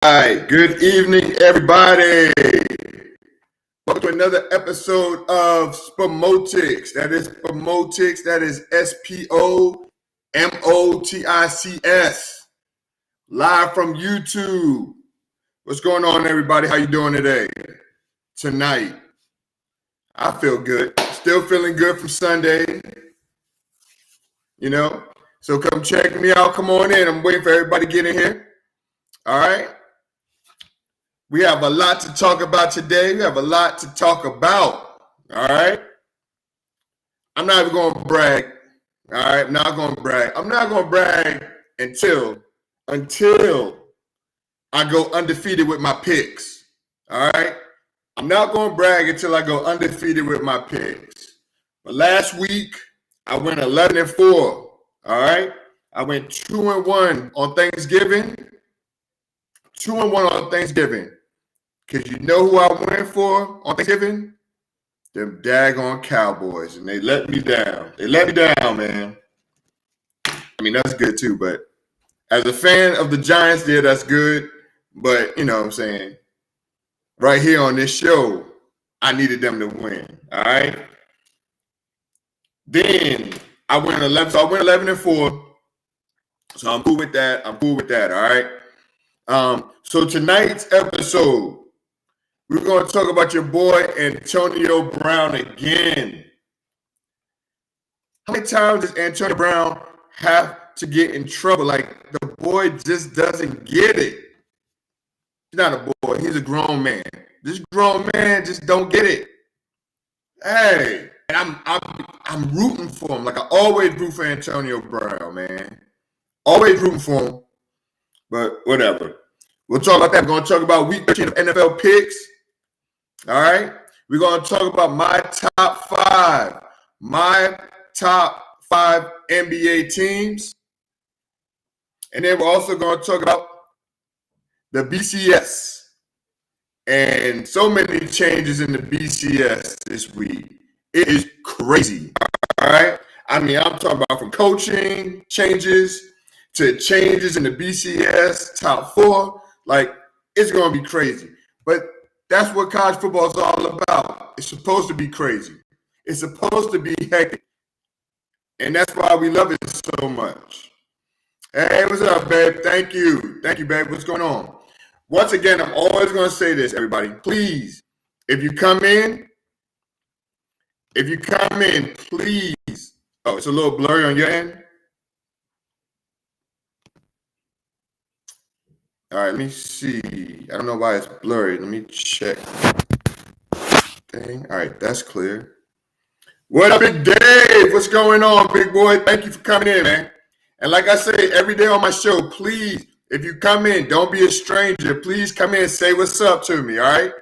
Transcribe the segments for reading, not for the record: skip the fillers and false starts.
Hi, good evening, everybody. Welcome to another episode of SPOMOTICS. That is SPOMOTICS. That is SPOMOTICS. Live from YouTube. What's going on, everybody? How you doing today? Tonight. I feel good. Still feeling good from Sunday. So come check me out. Come on in. I'm waiting for everybody to get in here. All right. We have a lot to talk about today. We have a lot to talk about. All right. I'm not even going to brag. All right. I'm not going to brag. I'm not going to brag until I go undefeated with my picks. All right. I'm not going to brag until I go undefeated with my picks. But last week, I went 11-4. All right. I went 2-1 on Thanksgiving. 2-1 on Thanksgiving. Because you know who I went for on Thanksgiving? Them daggone Cowboys. And they let me down. They let me down, man. I mean, that's good too. But as a fan of the Giants there, that's good. But, you know what I'm saying? Right here on this show, I needed them to win. All right? Then I went 11. So I went 11-4. So I'm cool with that. All right? So tonight's episode, we're going to talk about your boy Antonio Brown again. How many times does Antonio Brown have to get in trouble? Like, the boy just doesn't get it. He's not a boy. He's a grown man. This grown man just don't get it. Hey, and I'm rooting for him. Like, I always root for Antonio Brown, man. Always rooting for him. But whatever. We'll talk about that. We're going to talk about week 13 of NFL picks. All right, we're going to talk about my top five NBA teams. And then we're also going to talk about the BCS and so many changes in the BCS this week. It is crazy. All right. I mean, I'm talking about from coaching changes to changes in the BCS top four. Like, it's going to be crazy. But that's what college football is all about. It's supposed to be crazy. It's supposed to be hectic. And that's why we love it so much. Hey, what's up, babe? Thank you. Thank you, babe. What's going on? Once again, I'm always going to say this, everybody. Please, if you come in, please. Oh, it's a little blurry on your end? All right, let me see. I don't know why it's blurry. Let me check. All right, that's clear. What up, Big Dave? What's going on, big boy? Thank you for coming in, man. And like I say, every day on my show, please, if you come in, don't be a stranger. Please come in and say what's up to me, all right?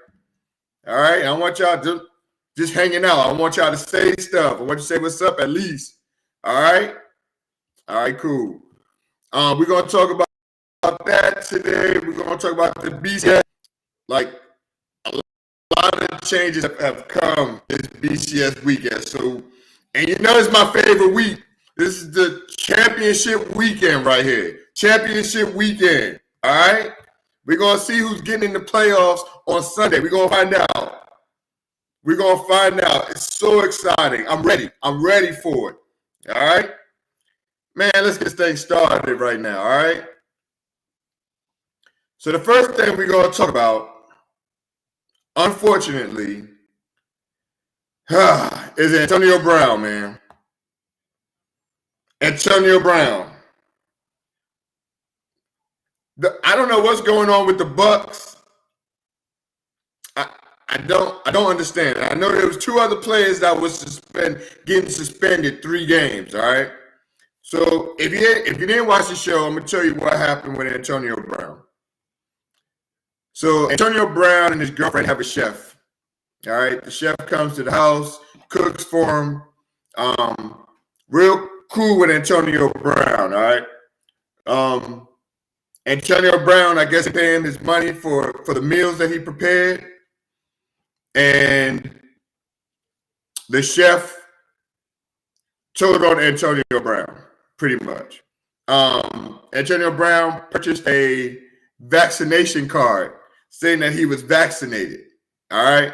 All right? I don't want y'all just hanging out. I want y'all to say stuff. I want you to say what's up at least, all right? All right, cool. We're going to talk about that today. We're going to talk about the BCS. Like, a lot of changes have come this BCS weekend. So, and you know it's my favorite week. This is the championship weekend right here. Championship weekend. All right? We're going to see who's getting in the playoffs on Sunday. We're going to find out. It's so exciting. I'm ready. I'm ready for it. All right? Man, let's get this thing started right now. All right? So the first thing we're going to talk about, unfortunately, is Antonio Brown, man. Antonio Brown. I don't know what's going on with the Bucks. I don't understand. I know there was two other players that was getting suspended 3 games. All right. So if you didn't watch the show, I'm gonna tell you what happened with Antonio Brown. So Antonio Brown and his girlfriend have a chef. All right. The chef comes to the house, cooks for him. Real cool with Antonio Brown. All right. Antonio Brown, I guess, paying his money for the meals that he prepared. And the chef told on Antonio Brown, pretty much. Antonio Brown purchased a vaccination card saying that he was vaccinated. All right.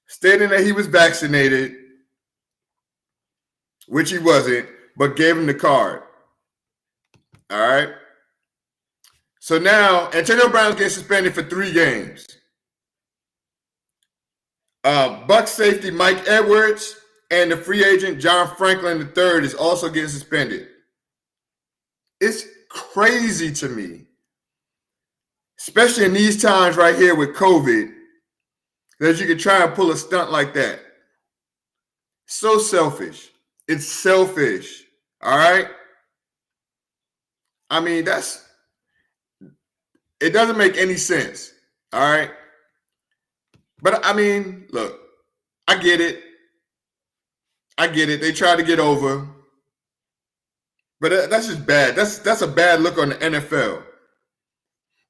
Stating that he was vaccinated, which he wasn't, but gave him the card. All right. So now Antonio Brown's getting suspended for 3 games. Bucs safety Mike Edwards and the free agent John Franklin III is also getting suspended. It's crazy to me, especially in these times right here with COVID, that you can try and pull a stunt like that. So selfish. It's selfish. All right. I mean, it doesn't make any sense. All right. But I mean, look, I get it. They try to get over. But that's just bad. That's a bad look on the NFL.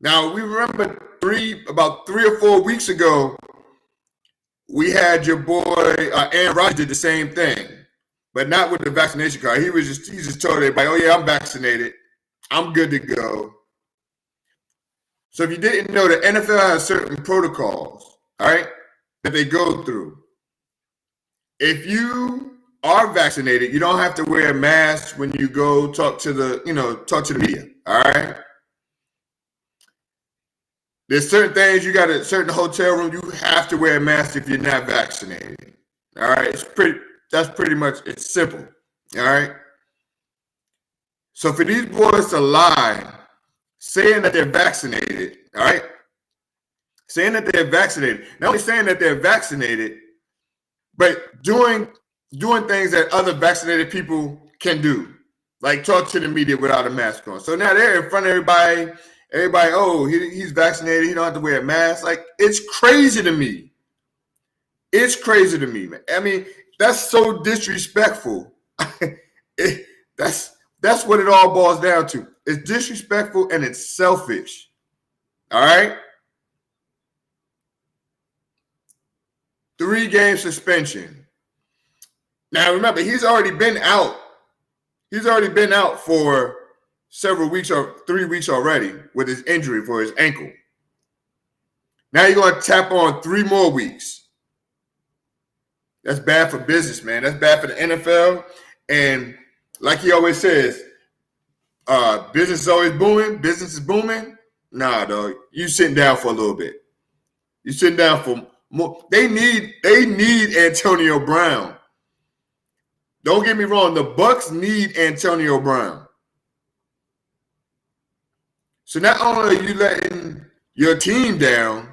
Now, we remember about 3 or 4 weeks ago, we had your boy Aaron Rodgers did the same thing, but not with the vaccination card. He just told everybody, "Oh yeah, I'm vaccinated. I'm good to go." So if you didn't know, the NFL has certain protocols, all right, that they go through. If you are vaccinated, you don't have to wear a mask when you go talk to the media, all right? There's certain things certain hotel room, you have to wear a mask if you're not vaccinated. All right. That's pretty much, it's simple. All right. So for these boys to lie, saying that they're vaccinated, all right, saying that they're vaccinated, not only saying that they're vaccinated, but doing things that other vaccinated people can do, like talk to the media without a mask on. So now they're in front of everybody, oh, he's vaccinated, he don't have to wear a mask. Like, it's crazy to me. It's crazy to me, man. I mean, that's so disrespectful. That's what it all boils down to. It's disrespectful and it's selfish. All right? 3-game suspension. Now, remember, he's already been out. He's already been out for several weeks or 3 weeks already with his injury for his ankle. Now you're going to tap on 3 more weeks. That's bad for business, man. That's bad for the NFL. And like he always says, business is always booming. Business is booming. Nah, dog. You sitting down for a little bit. You sitting down for more. They need Antonio Brown. Don't get me wrong. The Bucs need Antonio Brown. So not only are you letting your team down,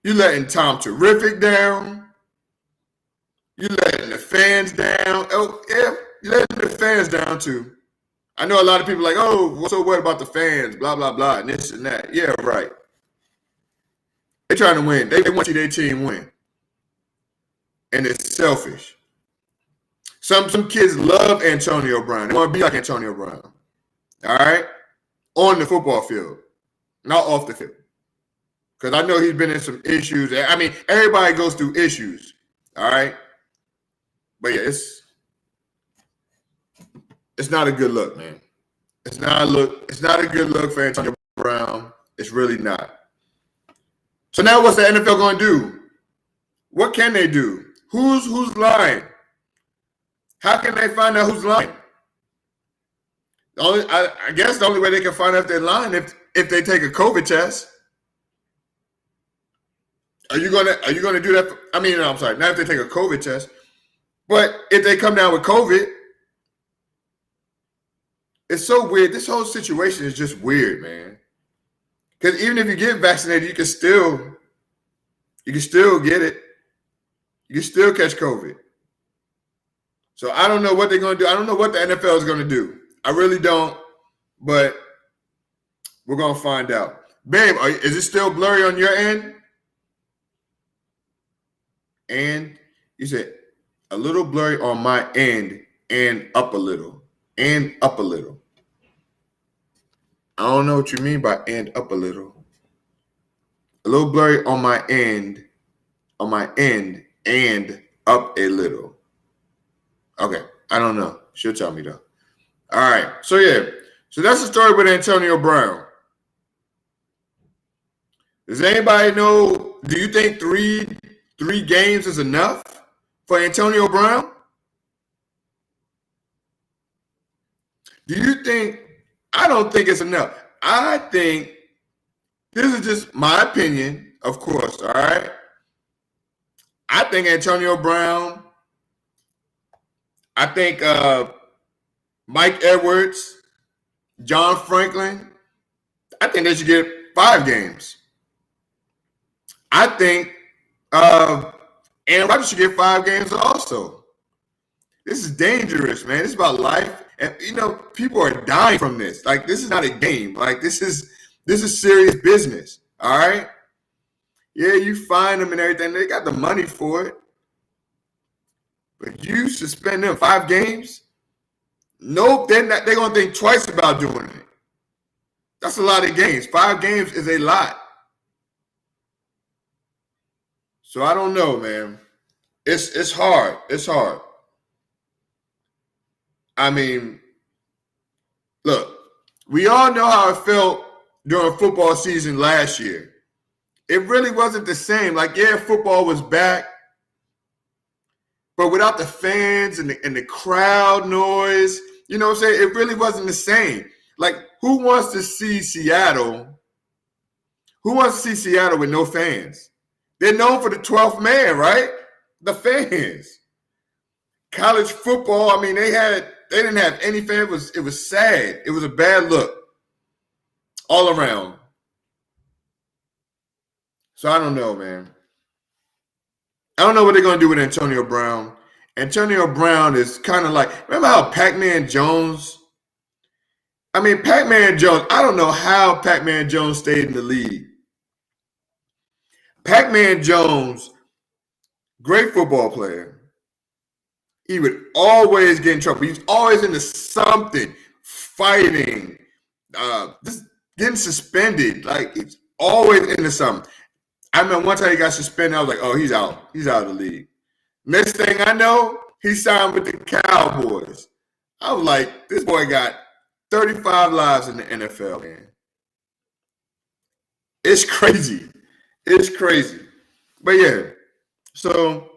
you're letting Tom Terrific down. You're letting the fans down. Oh, yeah, you're letting the fans down too. I know a lot of people are like, oh, so what about the fans? Blah, blah, blah, and this and that. Yeah, right. They're trying to win. They want to see their team win. And it's selfish. Some kids love Antonio Brown. They want to be like Antonio Brown. All right? On the football field, not off the field. Because I know he's been in some issues. I mean, everybody goes through issues. All right? But yeah, it's not a good look, man. It's not a good look for Antonio Brown. It's really not. So now what's the NFL going to do? What can they do? Who's lying? How can they find out who's lying? I guess the only way they can find out if they're lying if they take a COVID test. Are you gonna do that? I'm sorry, not if they take a COVID test, but if they come down with COVID, it's so weird. This whole situation is just weird, man. Because even if you get vaccinated, you can still get it. You can still catch COVID. So I don't know what they're going to do. I don't know what the NFL is going to do. I really don't, but we're going to find out. Babe, is it still blurry on your end? And you said a little blurry on my end and up a little. And up a little. I don't know what you mean by and up a little. A little blurry on my end and up a little. Okay, I don't know. She'll tell me though. All right, so yeah. So that's the story with Antonio Brown. Does anybody know? Do you think three games is enough for Antonio Brown? Do you think? I don't think it's enough. I think this is just my opinion, of course. All right. I think Antonio Brown. I think Mike Edwards, John Franklin. I think they should get 5 games. I think Aaron Rodgers should get 5 games also. This is dangerous, man. It's about life. And, people are dying from this. Like, this is not a game. Like, this is serious business, all right? Yeah, you find them and everything. They got the money for it. But you suspend them 5 games? Nope, they're going to think twice about doing it. That's a lot of games. 5 games is a lot. So I don't know, man. It's hard. It's hard. I mean, look, we all know how it felt during football season last year. It really wasn't the same. Like, yeah, football was back, but without the fans and the crowd noise, you know what I'm saying? It really wasn't the same. Like, who wants to see Seattle? Who wants to see Seattle with no fans? They're known for the 12th man, right? The fans. College football, I mean, they didn't have any fans. It was sad. It was a bad look all around. So I don't know, man. I don't know what they're going to do with Antonio Brown. Antonio Brown is kind of like, remember how Pac-Man Jones? I mean, Pac-Man Jones, I don't know how Pac-Man Jones stayed in the league. Pac-Man Jones, great football player. He would always get in trouble. He's always into something, fighting, just getting suspended. Like, he's always into something. I remember one time he got suspended. I was like, oh, he's out. He's out of the league. Next thing I know, he signed with the Cowboys. I was like, this boy got 35 lives in the NFL, man. It's crazy. It's crazy. But, yeah, so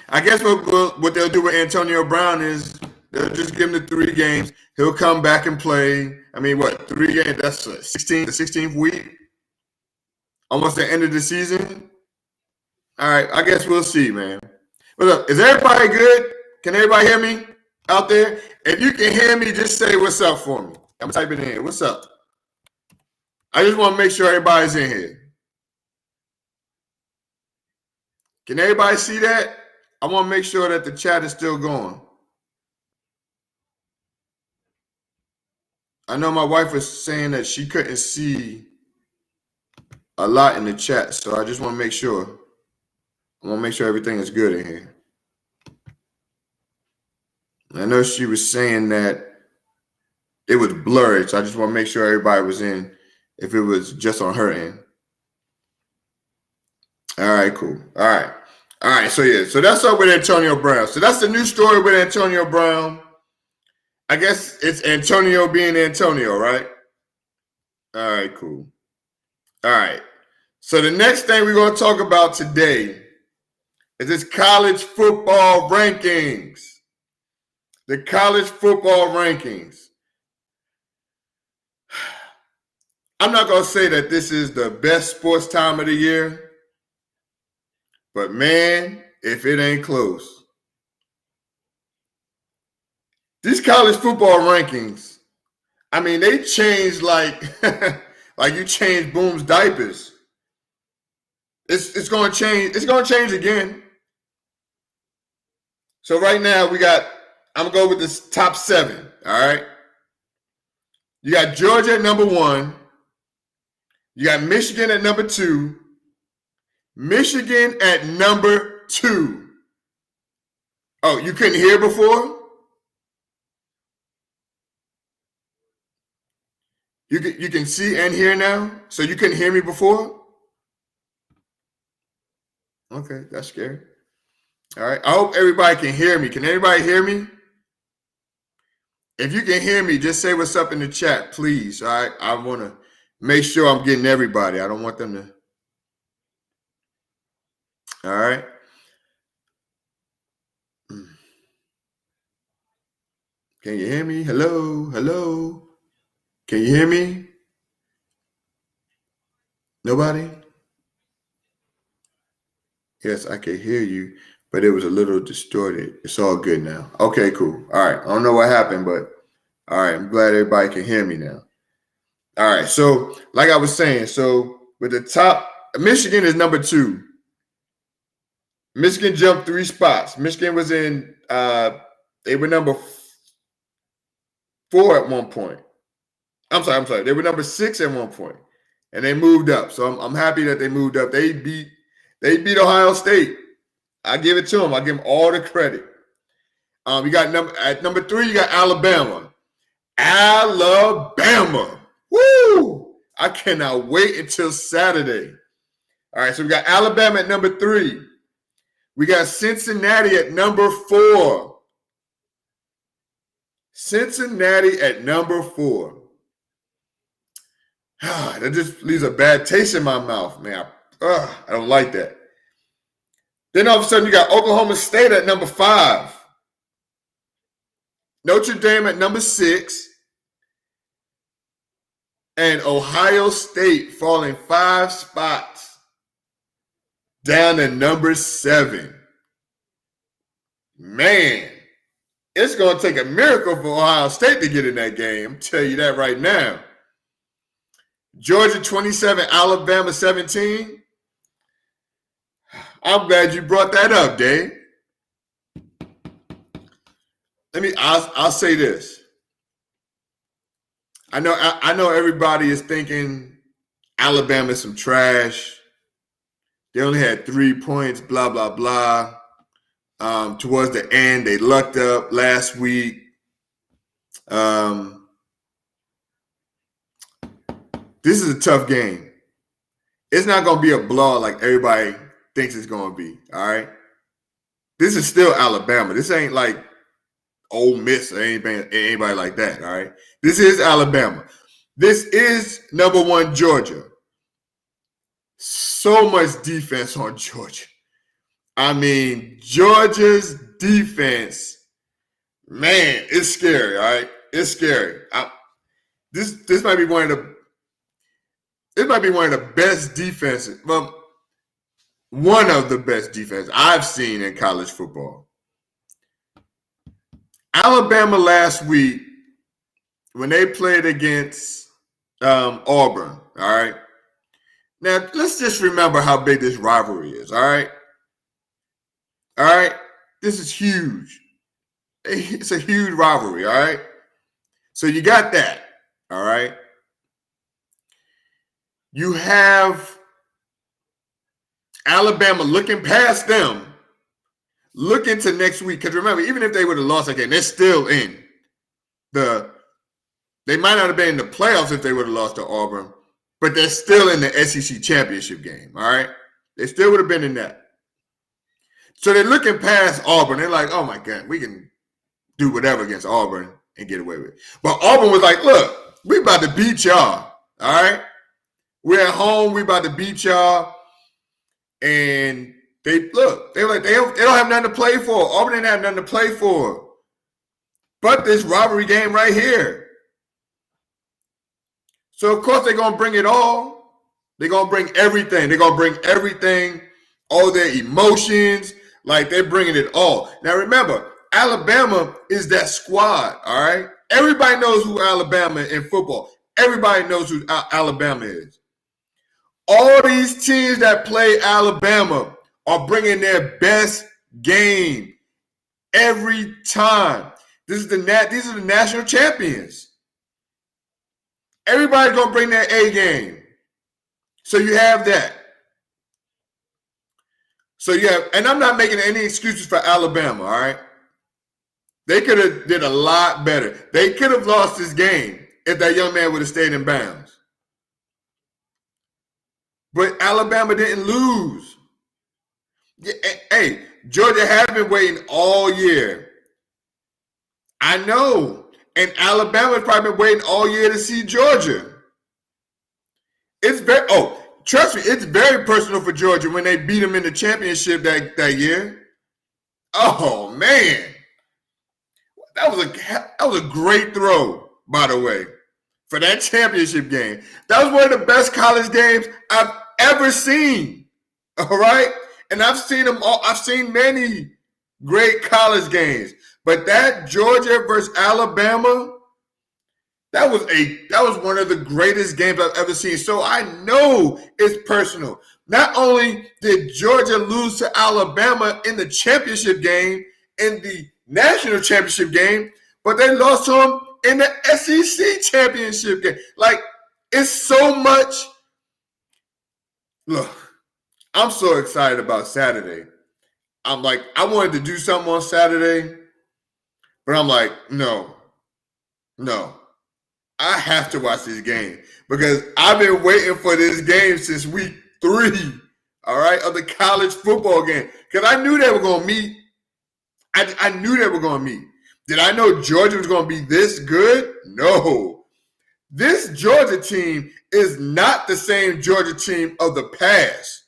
I guess what they'll do with Antonio Brown is they'll just give him the 3 games. He'll come back and play. I mean, 3 games? That's the 16th week? Almost the end of the season? All right, I guess we'll see, man. But look, is everybody good? Can everybody hear me out there? If you can hear me, just say what's up for me. I'm typing in here. What's up? I just want to make sure everybody's in here. Can everybody see that? I want to make sure that the chat is still going. I know my wife was saying that she couldn't see a lot in the chat, so I just want to make sure. I want to make sure everything is good in here. I know she was saying that it was blurry, so I just want to make sure everybody was in if it was just on her end. All right, cool. All right, so yeah. So that's up with Antonio Brown. So that's the new story with Antonio Brown. I guess it's Antonio being Antonio, right? All right, cool. All right. So the next thing we're going to talk about today is this college football rankings. The college football rankings. I'm not going to say that this is the best sports time of the year, but man, if it ain't close. These college football rankings, I mean, they changed like, like you changed Boom's diapers. It's going to change. It's going to change again. So right now I'm going to go with this top 7, all right? You got Georgia at number 1. You got Michigan at number 2. Michigan at number 2. Oh, you couldn't hear before? You can see and hear now? So you couldn't hear me before? Okay, that's scary. All right, I hope everybody can hear me. Can everybody hear me? If you can hear me, just say what's up in the chat, please. All right, I want to make sure I'm getting everybody. I don't want them to. All right. Can you hear me? Hello? Hello? Can you hear me? Nobody? Yes, I can hear you, but it was a little distorted. It's all good now. Okay, cool. All right. I don't know what happened, but all right. I'm glad everybody can hear me now. All right. So, like I was saying, so with the top, Michigan is number 2. Michigan jumped 3 spots. Michigan was in, they were number 4 at one point. I'm sorry. They were number 6 at one point, and they moved up. So I'm happy that they moved up. They beat Ohio State. I give it to them. I give them all the credit. You got at number 3, you got Alabama. Alabama. Woo! I cannot wait until Saturday. All right, so we got Alabama at number 3. We got Cincinnati at number 4. Cincinnati at number 4. That just leaves a bad taste in my mouth, man. I don't like that. Then all of a sudden you got Oklahoma State at number 5. Notre Dame at number 6. And Ohio State falling 5 spots down to number 7. Man, it's going to take a miracle for Ohio State to get in that game. I'll tell you that right now. Georgia 27, Alabama 17. I'm glad you brought that up, Dave. I'll say this. I know everybody is thinking Alabama's some trash. They only had 3 points, blah, blah, blah. Towards the end, they lucked up last week. This is a tough game. It's not going to be a blowout like everybody thinks it's going to be, all right? This is still Alabama. This ain't like Ole Miss or anybody like that, all right? This is Alabama. This is number 1 Georgia. So much defense on Georgia. I mean, Georgia's defense, man, it's scary, all right? It's scary. This might be one of the best defenses. Well, one of the best defenses I've seen in college football. Alabama last week, when they played against Auburn, all right? Now, let's just remember how big this rivalry is, all right? All right? This is huge. It's a huge rivalry, all right? So you got that, all right? You have Alabama looking past them, looking to next week. Because remember, even if they would have lost that game, they're still in they might not have been in the playoffs if they would have lost to Auburn, but they're still in the SEC championship game, all right? They still would have been in that. So they're looking past Auburn. They're like, oh, my God, we can do whatever against Auburn and get away with it. But Auburn was like, look, we about to beat y'all, all right? We're at home. We about to beat y'all. And they were like, they don't have nothing to play for. Auburn didn't have nothing to play for. But this rivalry game right here. So, of course, they're going to bring it all. They're going to bring everything. They're going to bring everything, all their emotions. Like, they're bringing it all. Now, remember, Alabama is that squad, all right? Everybody knows who Alabama is in football. Everybody knows who Alabama is. All these teams that play Alabama are bringing their best game every time. These are the national champions. Everybody's going to bring their A game. So you have that. So you have, and I'm not making any excuses for Alabama, all right? They could have did a lot better. They could have lost this game if that young man would have stayed in bounds. But Alabama didn't lose. Hey, Georgia has been waiting all year. I know. And Alabama's probably been waiting all year to see Georgia. It's very trust me, it's very personal for Georgia when they beat them in the championship that year. Oh man, that was a great throw, by the way, for that championship game. That was one of the best college games I've ever seen. All right, and I've seen them all. I've seen many great college games, but that Georgia versus Alabama. That was one of the greatest games I've ever seen. So I know it's personal. Not only did Georgia lose to Alabama in the championship game, in the national championship game, but they lost to them in the SEC championship game. Like, it's so much. Look, I'm so excited about Saturday. I'm like, I wanted to do something on Saturday, but I'm like, no. I have to watch this game because I've been waiting for this game since week 3, all right, of the college football game. Because I knew they were going to meet. I knew they were going to meet. Did I know Georgia was going to be this good? No. This Georgia team is not the same Georgia team of the past.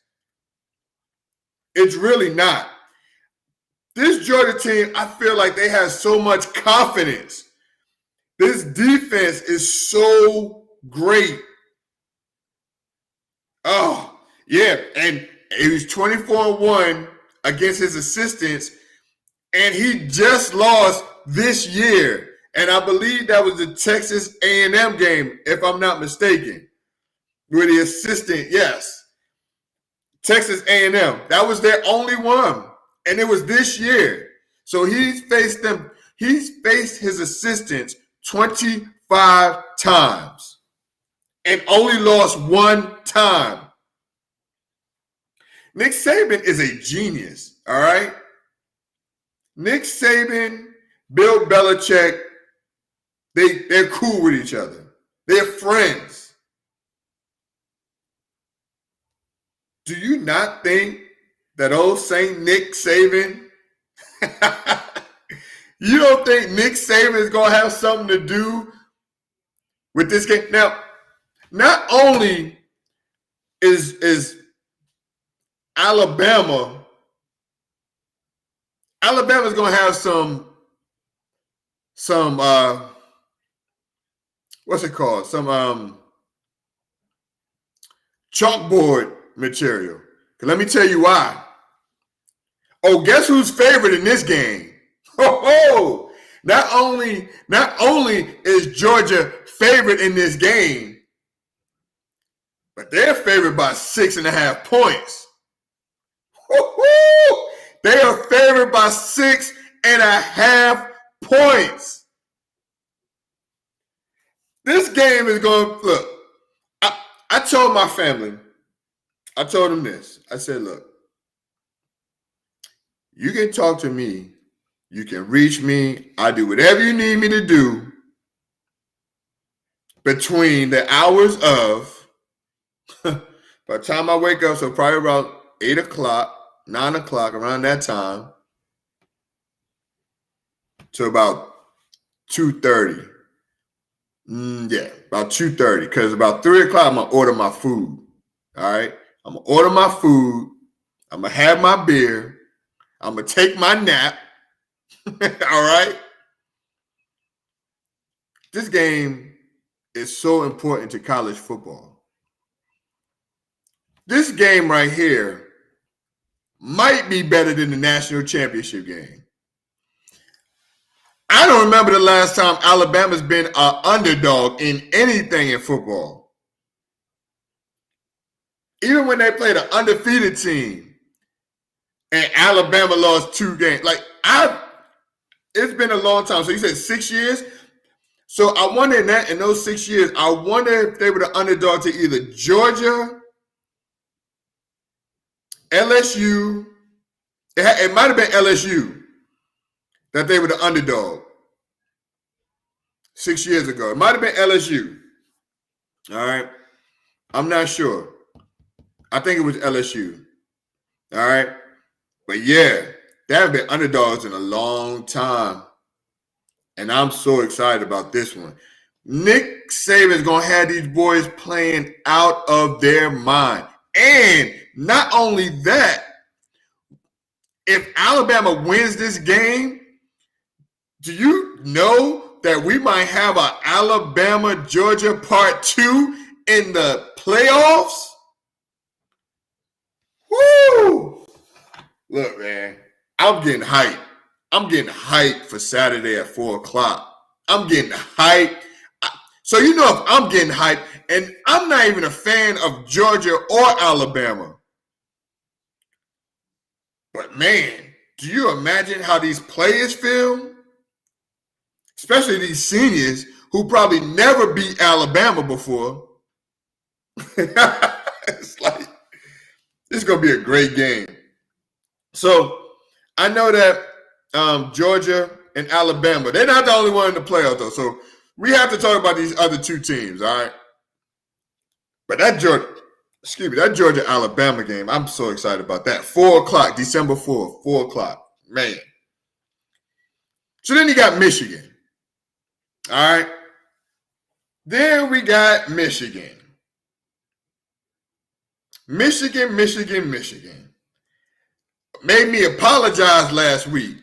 It's really not. This Georgia team, I feel like they have so much confidence. This defense is so great. Oh, yeah. And he was 24-1 against his assistants, and he just lost this year. And I believe that was the Texas A&M game, if I'm not mistaken, with the assistant. Yes. Texas A&M. That was their only one. And it was this year. So he's faced them. He's faced his assistants 25 times and only lost 1 time. Nick Saban is a genius, all right? Nick Saban, Bill Belichick, they're cool with each other. They're friends. Do you not think that old Saint Nick Saban you don't think Nick Saban is going to have something to do with this game? Now, not only is Alabama's going to have some what's it called? Some chalkboard material. Let me tell you why. Oh, guess who's favored in this game? Oh, not only is Georgia favored in this game, but they're favored by 6.5 points. They are favored by 6.5 points. This game is going to look. I told my family, I told them this. I said, look, you can talk to me. You can reach me. I do whatever you need me to do between the hours of, by the time I wake up, so probably about 8 o'clock, 9 o'clock, around that time, to about 2:30. Yeah, about 2:30. Because about 3 o'clock, I'm going to order my food. All right? I'm going to order my food. I'm going to have my beer. I'm going to take my nap. All right? This game is so important to college football. This game right here might be better than the national championship game. I don't remember the last time Alabama's been an underdog in anything in football. Even when they played an undefeated team and Alabama lost 2 games. It's been a long time. So you said 6 years? So I wonder in those 6 years, I wonder if they were the underdog to either Georgia, LSU. It might have been LSU that they were the underdog 6 years ago. It might have been LSU. All right. I'm not sure. I think it was LSU. All right. But yeah, they haven't been underdogs in a long time. And I'm so excited about this one. Nick Saban's going to have these boys playing out of their mind. And not only that, if Alabama wins this game, do you know that we might have an Alabama-Georgia Part 2 in the playoffs? Woo! Look, man, I'm getting hyped. I'm getting hyped for Saturday at 4 o'clock. I'm getting hyped. So you know if I'm getting hyped, and I'm not even a fan of Georgia or Alabama. But, man, do you imagine how these players feel? Especially these seniors who probably never beat Alabama before. It's like, this is going to be a great game. So, I know that Georgia and Alabama, they're not the only one in the playoffs, though. So, we have to talk about these other two teams, all right? But that Georgia-Alabama game, I'm so excited about that. 4 o'clock, December 4th, 4 o'clock. Man. So then you got Michigan. All right. Then we got Michigan. Michigan. Made me apologize last week.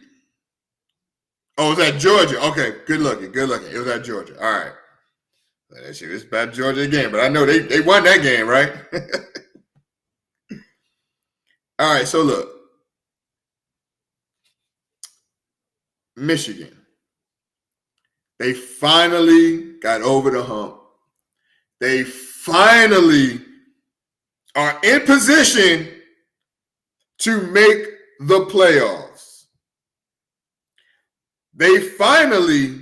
Oh, it was at Georgia. Okay, good looking. It was at Georgia. All right. That shit was about Georgia again, but I know they won that game, right? All right, so look. Michigan. They finally got over the hump. They finally are in position to make the playoffs. They finally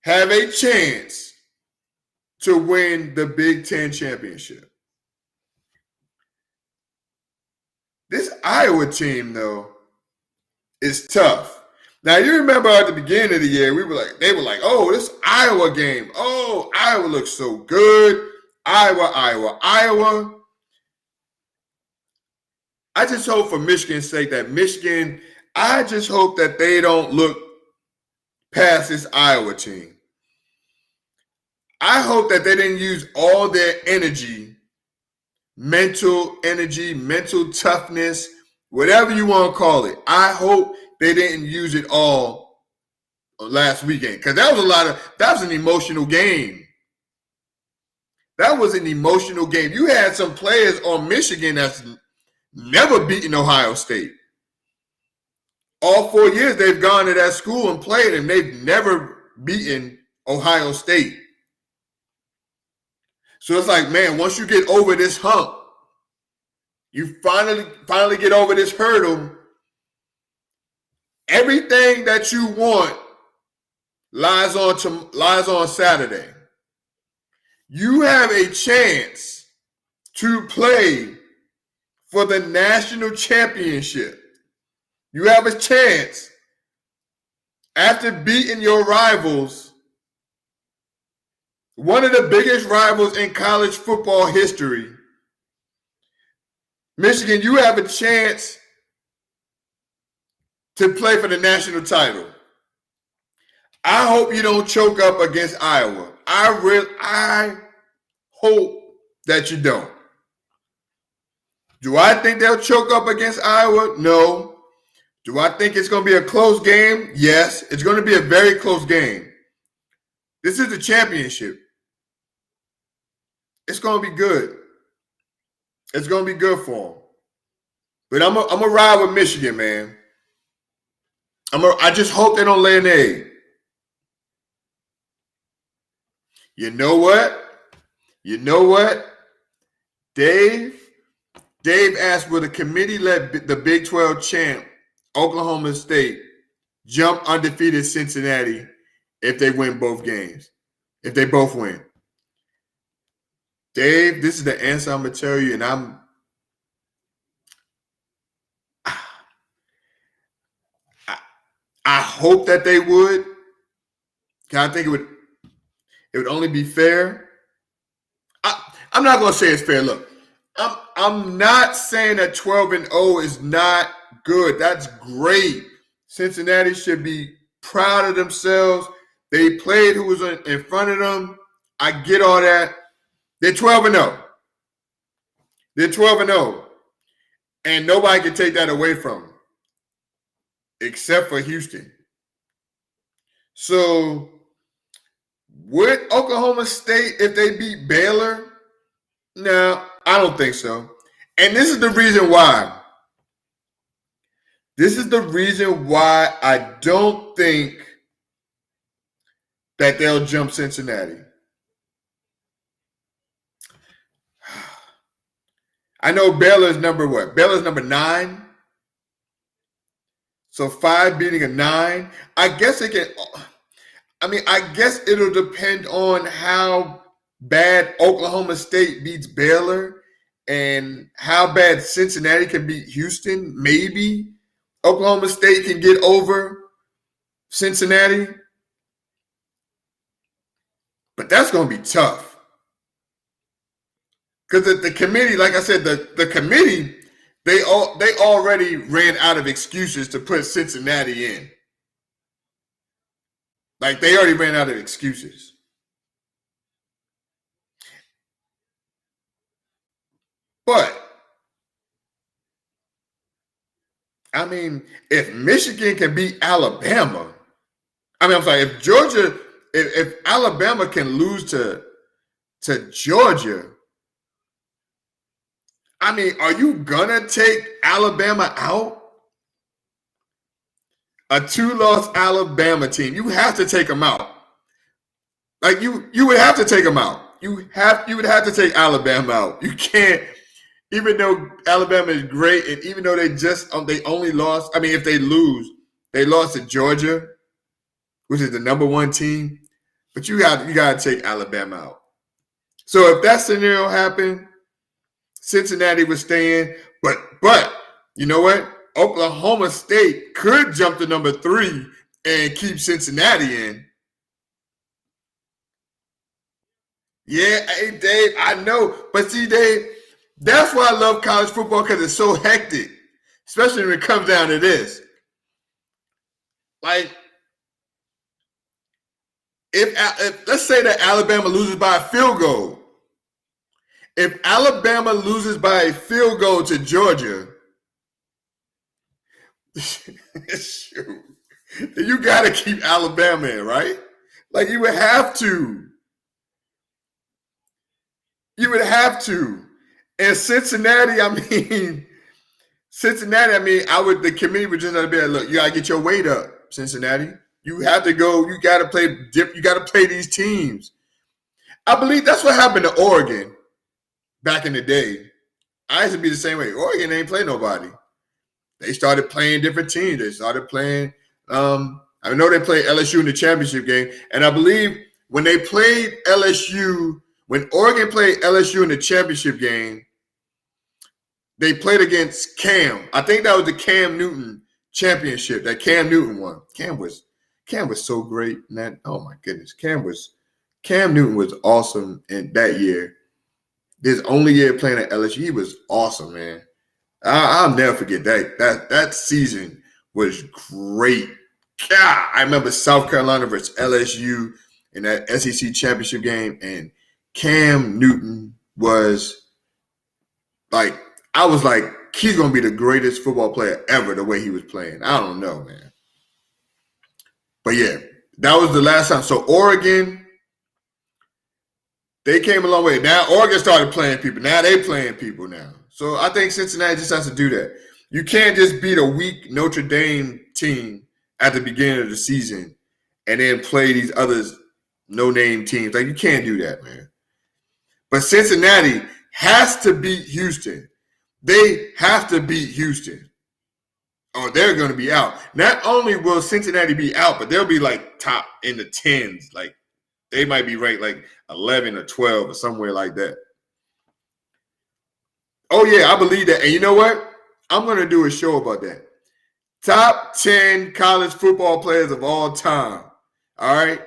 have a chance to win the Big Ten championship. This Iowa team, though, is tough. Now, you remember at the beginning of the year, they were like, oh, this Iowa game. Oh, Iowa looks so good. Iowa. I just hope for Michigan's sake that I just hope that they don't look past this Iowa team. I hope that they didn't use all their mental toughness, whatever you want to call it. I hope they didn't use it all last weekend, because that was an emotional game. That was an emotional game. You had some players on Michigan that's never beaten Ohio State. All 4 years they've gone to that school and played, and they've never beaten Ohio State. So it's like, man, once you get over this hump, you finally get over this hurdle, everything that you want lies on Saturday. You have a chance to play for the national championship. You have a chance, after beating your rivals, one of the biggest rivals in college football history, Michigan, you have a chance to play for the national title. I hope you don't choke up against Iowa. I hope that you don't. Do I think they'll choke up against Iowa? No. Do I think it's going to be a close game? Yes. It's going to be a very close game. This is the championship. It's going to be good. It's going to be good for them. But I'm going to ride with Michigan, man. I just hope they don't lay an egg. You know what? Dave asked, will the committee let the Big 12 champ, Oklahoma State, jump undefeated Cincinnati if they win both games? If they both win. Dave, this is the answer I'm going to tell you, and I hope that they would. I think it would only be fair. I'm not going to say it's fair. Look, I'm not saying that 12-0 is not good. That's great. Cincinnati should be proud of themselves. They played who was in front of them. I get all that. They're 12-0. They're 12-0. And nobody can take that away from them except for Houston. So would Oklahoma State, if they beat Baylor? No, I don't think so. And this is the reason why. This is the reason why I don't think that they'll jump Cincinnati. I know Baylor's number what? Baylor's number 9. So 5 beating a 9. I guess it can. I mean, I guess it'll depend on how bad Oklahoma State beats Baylor and how bad Cincinnati can beat Houston. Maybe Oklahoma State can get over Cincinnati. But that's going to be tough. Because the committee, like I said, the committee, they already ran out of excuses to put Cincinnati in. Like, they already ran out of excuses. But, I mean, if Michigan can beat Alabama, if Georgia, if Alabama can lose to Georgia, I mean, are you gonna take Alabama out? A 2-loss Alabama team, you have to take them out. Like you would have to take them out. You would have to take Alabama out. You can't, even though Alabama is great, and even though they only lost. I mean, if they lose, they lost to Georgia, which is the number 1 team. But you got to take Alabama out. So if that scenario happened, Cincinnati was staying, but you know what? Oklahoma State could jump to number 3 and keep Cincinnati in. Yeah, hey Dave, I know, but see, Dave, that's why I love college football, because it's so hectic, especially when it comes down to this. Like, if let's say that Alabama loses by a field goal. If Alabama loses by a field goal to Georgia, shoot, you got to keep Alabama in, right? Like, you would have to. You would have to. And Cincinnati, the committee would just have to be like, look, you got to get your weight up, Cincinnati. You have to go, you got to play these teams. I believe that's what happened to Oregon. Back in the day, I used to be the same way. Oregon ain't play nobody. They started playing different teams. They started playing. I know they played LSU in the championship game, and I believe when they played LSU, when Oregon played LSU in the championship game, they played against Cam. I think that was the Cam Newton championship that Cam Newton won. Cam was so great in that. Oh my goodness, Cam Newton was awesome in that year. His only year playing at LSU, he was awesome, man. I'll never forget that. That season was great. God, I remember South Carolina versus LSU in that SEC championship game, and Cam Newton was like, I was like, he's going to be the greatest football player ever the way he was playing. I don't know, man. But yeah, that was the last time. So Oregon, they came a long way. Now Oregon started playing people. Now they playing people now. So I think Cincinnati just has to do that. You can't just beat a weak Notre Dame team at the beginning of the season and then play these other no-name teams. Like, you can't do that, man. But Cincinnati has to beat Houston. They have to beat Houston, or they're going to be out. Not only will Cincinnati be out, but they'll be like top in the 10s. Like, they might be ranked like 11 or 12 or somewhere like that. Oh, yeah, I believe that. And you know what? I'm going to do a show about that. Top 10 college football players of all time. All right?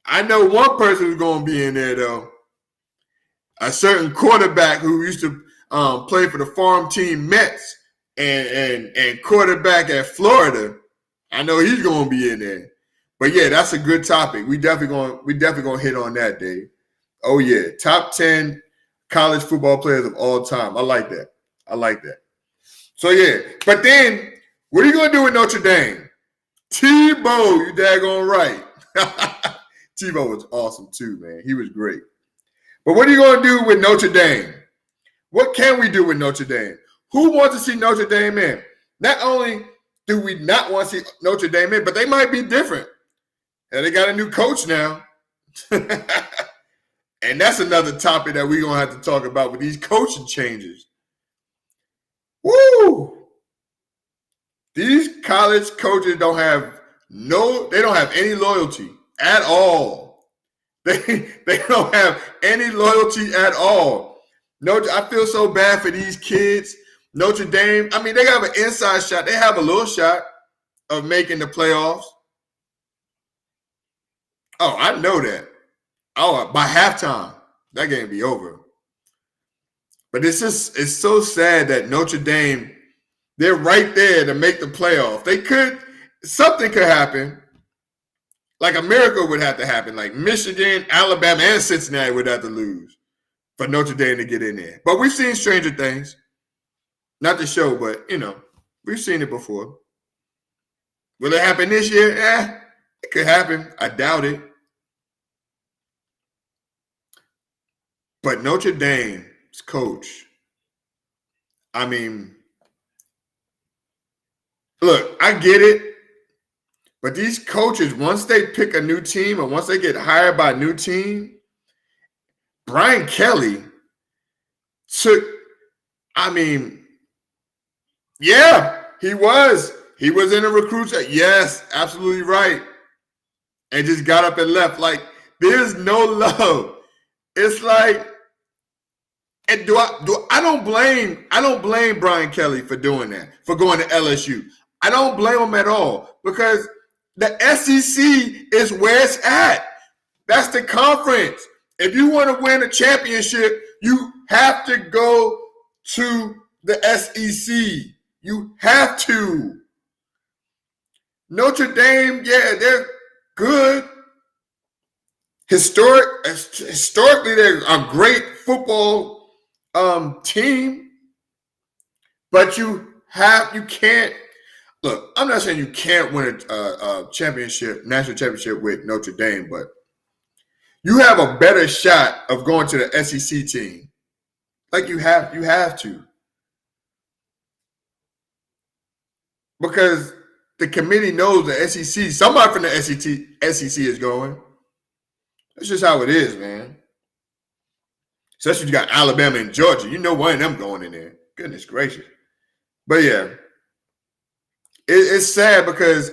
I know one person who's going to be in there, though. A certain quarterback who used to play for the farm team Mets and quarterback at Florida. I know he's going to be in there. But yeah, that's a good topic. We definitely gonna hit on that, Dave. Oh yeah, top 10 college football players of all time. I like that. So yeah, but then what are you gonna do with Notre Dame? Tebow, you daggone right. Tebow was awesome too, man. He was great. But what are you gonna do with Notre Dame? What can we do with Notre Dame? Who wants to see Notre Dame in? Not only do we not want to see Notre Dame in, but they might be different. And they got a new coach now. And that's another topic that we're going to have to talk about with these coaching changes. Woo! These college coaches don't have any loyalty at all. They don't have any loyalty at all. I feel so bad for these kids. Notre Dame, I mean, they have an inside shot. They have a little shot of making the playoffs. Oh, I know that. Oh, by halftime, that game be over. But it's so sad that Notre Dame, they're right there to make the playoff. Something could happen. Like a miracle would have to happen. Like Michigan, Alabama, and Cincinnati would have to lose for Notre Dame to get in there. But we've seen stranger things. Not the show, but, we've seen it before. Will it happen this year? It could happen. I doubt it. But Notre Dame's coach, I mean, look, I get it. But these coaches, once they pick a new team or once they get hired by a new team, Brian Kelly yeah, he was. He was in a recruit. Yes, absolutely right. And just got up and left. Like, there's no love. It's like, and I don't blame Brian Kelly for doing that, for going to LSU. I don't blame him at all because the SEC is where it's at. That's the conference. If you want to win a championship, you have to go to the SEC. You have to. Notre Dame, yeah, they're good. Historically, they're a great football team. But you can't. Look, I'm not saying you can't win a championship, national championship with Notre Dame, but you have a better shot of going to the SEC team. Like you have to. Because the committee knows the SEC, somebody from the SEC is going. That's just how it is, man. Especially you got Alabama and Georgia. You know one of them going in there. Goodness gracious. But yeah, it's sad because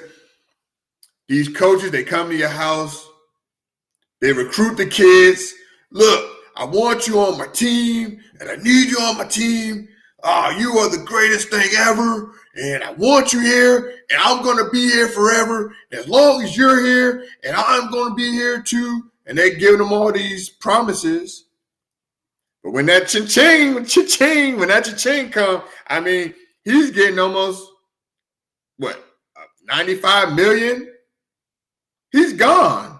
these coaches, they come to your house, they recruit the kids. Look, I want you on my team, and I need you on my team. You are the greatest thing ever, and I want you here, and I'm going to be here forever. As long as you're here, and I'm going to be here too. And they're giving them all these promises. But when that cha-ching comes, I mean, he's getting almost, 95 million? He's gone.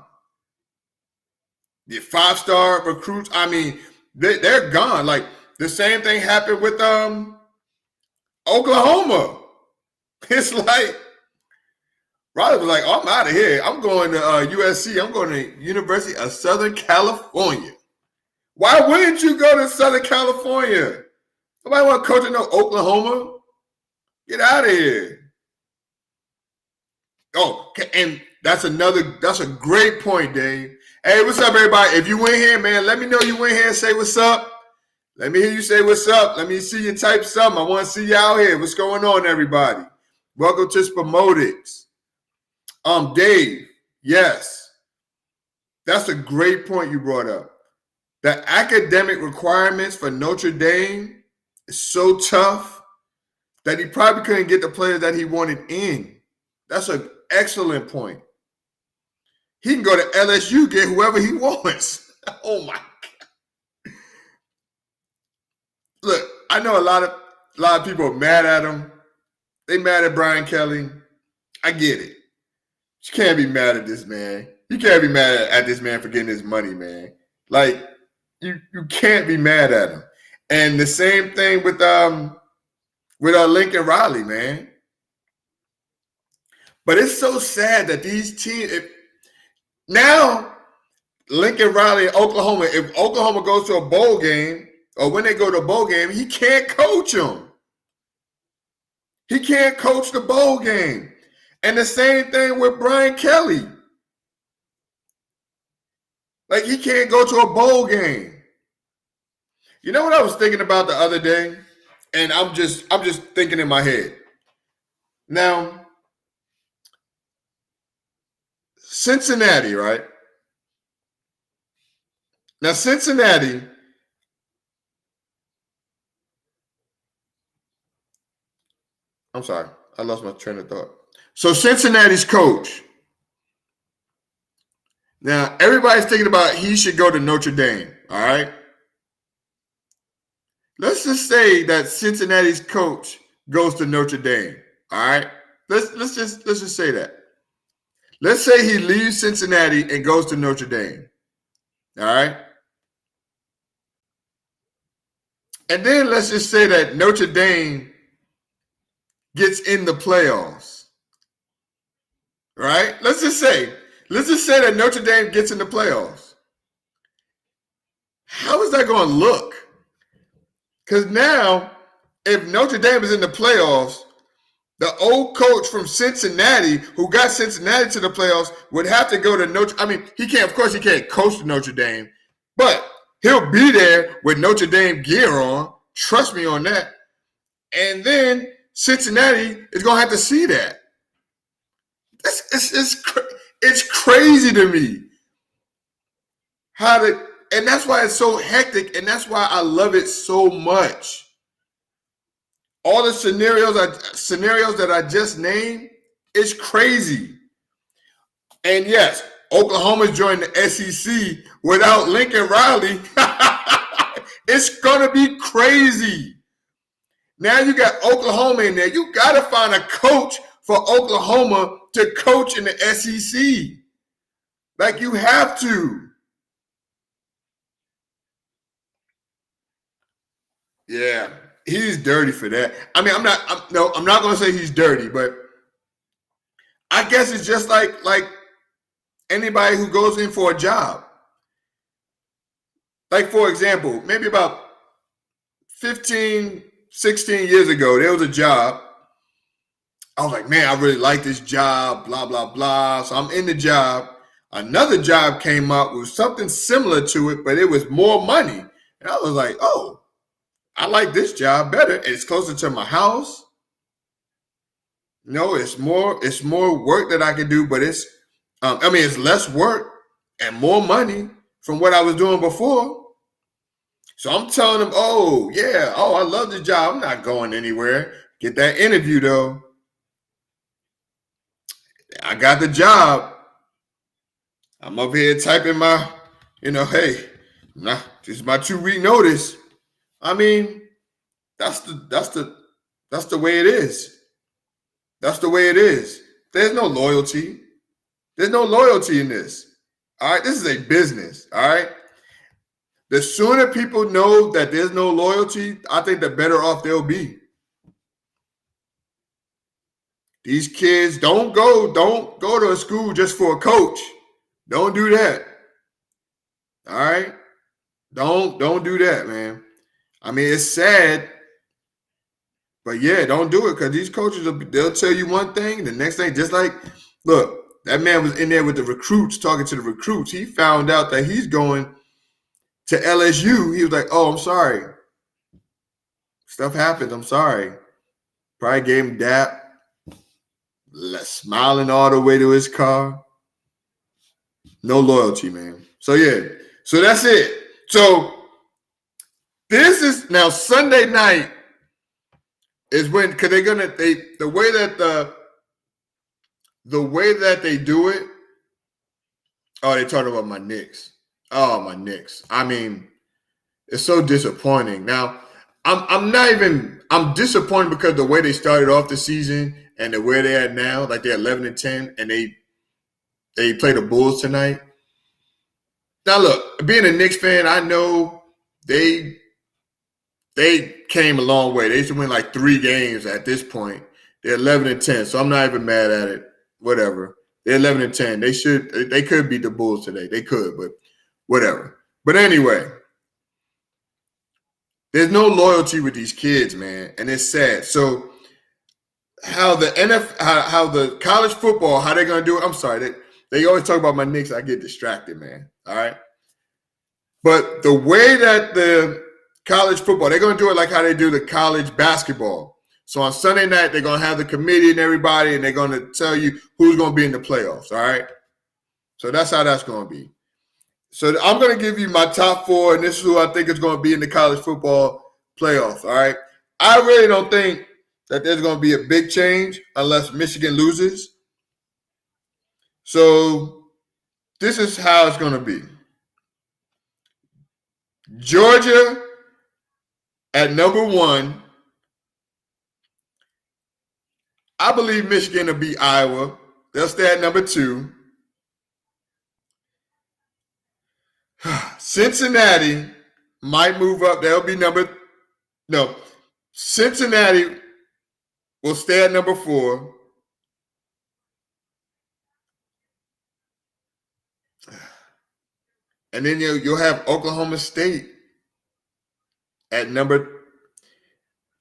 The 5-star recruits, I mean, they're gone. Like, the same thing happened with Oklahoma. It's like, Riley was like, oh, I'm out of here. I'm going to USC. I'm going to University of Southern California. Why wouldn't you go to Southern California? Nobody want to coach in Oklahoma. Get out of here. Oh, and that's a great point, Dave. Hey, what's up, everybody? If you went here, man, let me know you went here and say what's up. Let me hear you say what's up. Let me see you type something. I want to see you out here. What's going on, everybody? Welcome to SPOMOTICS. Dave, yes. That's a great point you brought up. The academic requirements for Notre Dame is so tough that he probably couldn't get the players that he wanted in. That's an excellent point. He can go to LSU, get whoever he wants. Oh my God. Look, I know a lot of people are mad at him. They mad at Brian Kelly. I get it. You can't be mad at this man. You can't be mad at this man for getting his money, man. Like, you can't be mad at him. And the same thing with Lincoln Riley, man. But it's so sad that these teams now Lincoln Riley, Oklahoma. If Oklahoma goes to a bowl game, or when they go to a bowl game, he can't coach them. He can't coach the bowl game. And the same thing with Brian Kelly. Like, he can't go to a bowl game. You know what I was thinking about the other day? And I'm just thinking in my head. Now, Cincinnati, right? Now, Cincinnati, I'm sorry, I lost my train of thought. So Cincinnati's coach. Now, everybody's thinking about he should go to Notre Dame, all right? Let's just say that Cincinnati's coach goes to Notre Dame, all right? Let's just say that. Let's say he leaves Cincinnati and goes to Notre Dame, all right? And then let's just say that Notre Dame gets in the playoffs, right? Let's just say that Notre Dame gets in the playoffs. How is that going to look? Because now, if Notre Dame is in the playoffs, the old coach from Cincinnati, who got Cincinnati to the playoffs, would have to go to Notre. I mean, he can't coach Notre Dame, but he'll be there with Notre Dame gear on. Trust me on that. And then Cincinnati is going to have to see that. It's crazy to me and that's why it's so hectic, and that's why I love it so much. All the scenarios that I just named, it's crazy. And yes, Oklahoma joined the SEC without Lincoln Riley. It's going to be crazy. Now you got Oklahoma in there. You got to find a coach for Oklahoma to coach in the SEC. Like, you have to. Yeah, he's dirty for that. I mean, I'm not going to say he's dirty, but I guess it's just like anybody who goes in for a job. Like, for example, maybe about 15, 16 years ago, there was a job. I was like, man, I really like this job, blah, blah, blah. So I'm in the job. Another job came up with something similar to it, but it was more money. And I was like, oh, I like this job better. It's closer to my house. No, it's more work that I can do, but it's less work and more money from what I was doing before. So I'm telling them, I love this job. I'm not going anywhere. Get that interview though. I got the job. I'm up here typing my, hey, this is my 2-week notice. I mean, that's the way it is. That's the way it is. There's no loyalty. There's no loyalty in this. All right, this is a business. All right. The sooner people know that there's no loyalty, I think the better off they'll be. These kids don't go to a school just for a coach. Don't do that. All right? Don't do that, man. I mean, it's sad, but yeah, don't do it, because these coaches, they'll tell you one thing, the next thing, just like, look, that man was in there with the recruits, talking to the recruits. He found out that he's going to LSU. He was like, oh, I'm sorry. Stuff happened. I'm sorry. Probably gave him dap, smiling all the way to his car. No loyalty, man. So, yeah. So, that's it. So, this is now Sunday night is when, because the way that they do it. Oh, they talking about my Knicks. Oh, my Knicks. I mean, it's so disappointing. Now, I'm disappointed because the way they started off the season and the way they're at now, like they're 11-10, and they play the Bulls tonight. Now, look, being a Knicks fan, I know they came a long way. They should win like 3 games at this point. They're 11-10, so I'm not even mad at it. Whatever. They're 11-10. They could beat the Bulls today. They could, but whatever. But anyway, there's no loyalty with these kids, man, and it's sad. So how the college football, how they're gonna do it? I'm sorry, they always talk about my Knicks. I get distracted, man. All right, but the way that the college football, they're gonna do it like how they do the college basketball. So on Sunday night, they're gonna have the committee and everybody, and they're gonna tell you who's gonna be in the playoffs. All right, so that's how that's gonna be. So I'm going to give you my top 4, and this is who I think is going to be in the college football playoffs, all right? I really don't think that there's going to be a big change unless Michigan loses. So this is how it's going to be. Georgia at number 1. I believe Michigan will beat Iowa. They'll stay at number 2. Cincinnati might move up. They'll be Cincinnati will stay at number 4. And then you'll have Oklahoma State at number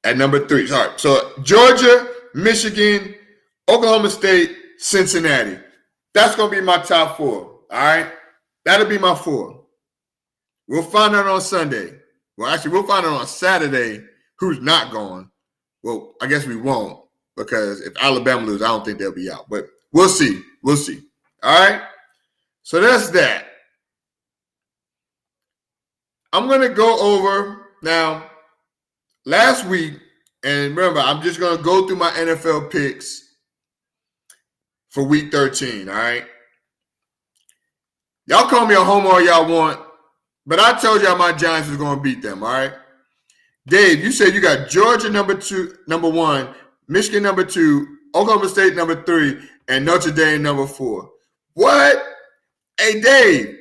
3. Sorry. So Georgia, Michigan, Oklahoma State, Cincinnati. That's going to be my top 4. All right? That'll be my 4. We'll find out on Sunday. Well, actually, we'll find out on Saturday who's not going. Well, I guess we won't, because if Alabama loses, I don't think they'll be out. But we'll see. We'll see. All right? So that's that. I'm going to go over now last week, and remember, I'm just going to go through my NFL picks for week 13, all right? Y'all call me a homer all y'all want, but I told y'all my Giants was going to beat them, all right? Dave, you said you got Georgia number 1, Michigan number 2, Oklahoma State number 3, and Notre Dame number 4. What? Hey, Dave,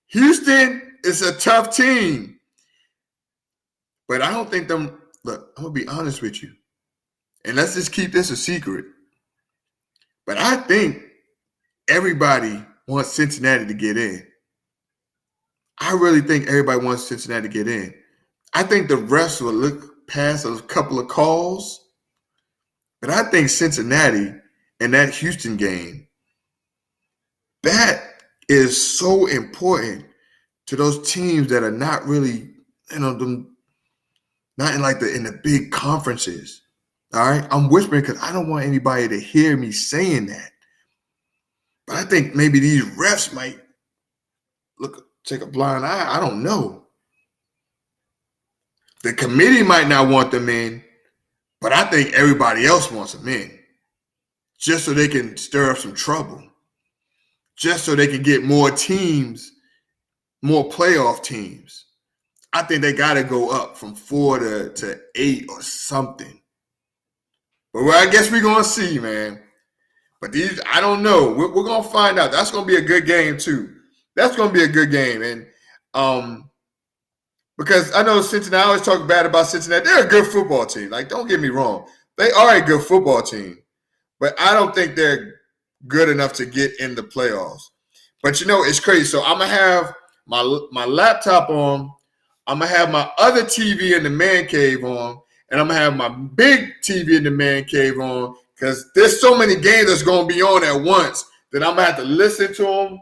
Houston is a tough team. But I don't think them – look, I'm going to be honest with you. And let's just keep this a secret. But I think everybody wants Cincinnati to get in. I really think everybody wants Cincinnati to get in. I think the refs will look past a couple of calls. But I think Cincinnati and that Houston game, that is so important to those teams that are not really, not in the big conferences. All right? I'm whispering because I don't want anybody to hear me saying that. But I think maybe these refs might take a blind eye. I don't know. The committee might not want them in, but I think everybody else wants them in just so they can stir up some trouble, just so they can get more teams, more playoff teams. I think they got to go up from 4 to 8 or something. But I guess we're going to see, man. But these, I don't know. We're going to find out. That's going to be a good game, too. That's going to be a good game. And because I know Cincinnati, I always talk bad about Cincinnati. They're a good football team. Like, don't get me wrong. They are a good football team. But I don't think they're good enough to get in the playoffs. But, it's crazy. So I'm going to have my laptop on. I'm going to have my other TV in the man cave on. And I'm going to have my big TV in the man cave on. Because there's so many games that's going to be on at once that I'm going to have to listen to them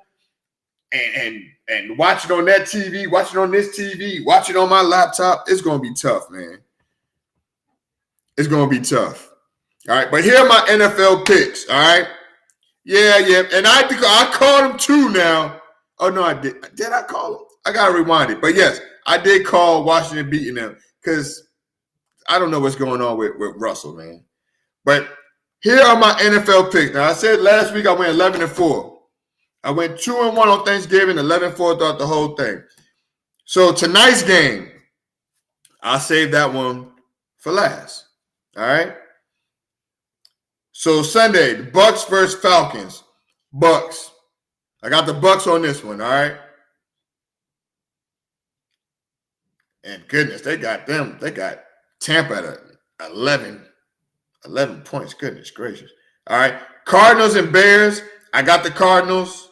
and watch it on that TV, watch it on this TV, watch it on my laptop. It's going to be tough, man. It's going to be tough. All right, but here are my NFL picks, all right? Yeah. And I called them 2 now. Oh, no, I did. Did I call them? I got to rewind it. But, yes, I did call Washington beating them because I don't know what's going on with Russell, man. But here are my NFL picks. Now, I said last week I went 11-4. I went 2-1 on Thanksgiving, 11-4 throughout the whole thing. So tonight's game, I'll save that one for last. All right? So Sunday, the Bucks versus Falcons. Bucks. I got the Bucks on this one, all right? And goodness, they got them. They got Tampa at 11 points. Goodness gracious. All right. Cardinals and Bears. I got the Cardinals.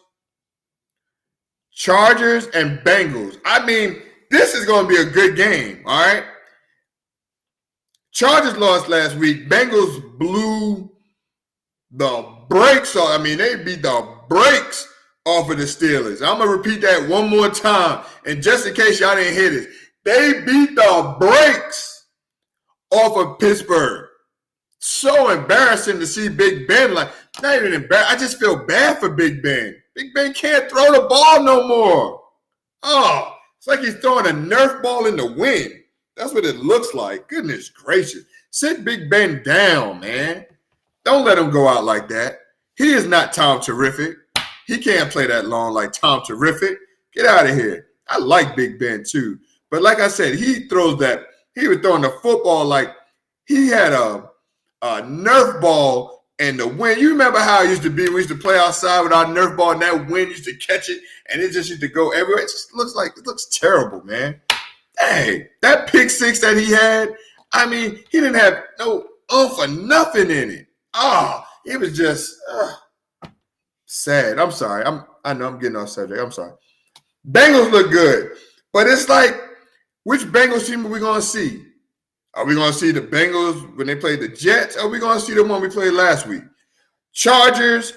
Chargers and Bengals. I mean, this is going to be a good game, all right? Chargers lost last week. Bengals blew the brakes off. I mean, they beat the brakes off of the Steelers. I'm going to repeat that one more time. And just in case y'all didn't hear this, they beat the brakes off of Pittsburgh. So embarrassing to see Big Ben. Like, not even embarrassed. I just feel bad for Big Ben. Big Ben can't throw the ball no more. Oh, it's like he's throwing a Nerf ball in the wind. That's what it looks like. Goodness gracious. Sit Big Ben down, man. Don't let him go out like that. He is not Tom Terrific. He can't play that long like Tom Terrific. Get out of here. I like Big Ben too. But like I said, he throws that. He was throwing the football like he had a Nerf ball and the wind. You remember how it used to be? We used to play outside with our Nerf ball and that wind used to catch it and it just used to go everywhere. It just looks terrible, man. Hey, that pick six that he had, I mean, he didn't have no oomph or nothing in it. Oh, it was just sad. I'm sorry. I know I'm getting off subject. I'm sorry. Bengals look good, but it's like, which Bengals team are we going to see? Are we going to see the Bengals when they played the Jets? Or are we going to see the one we played last week? Chargers.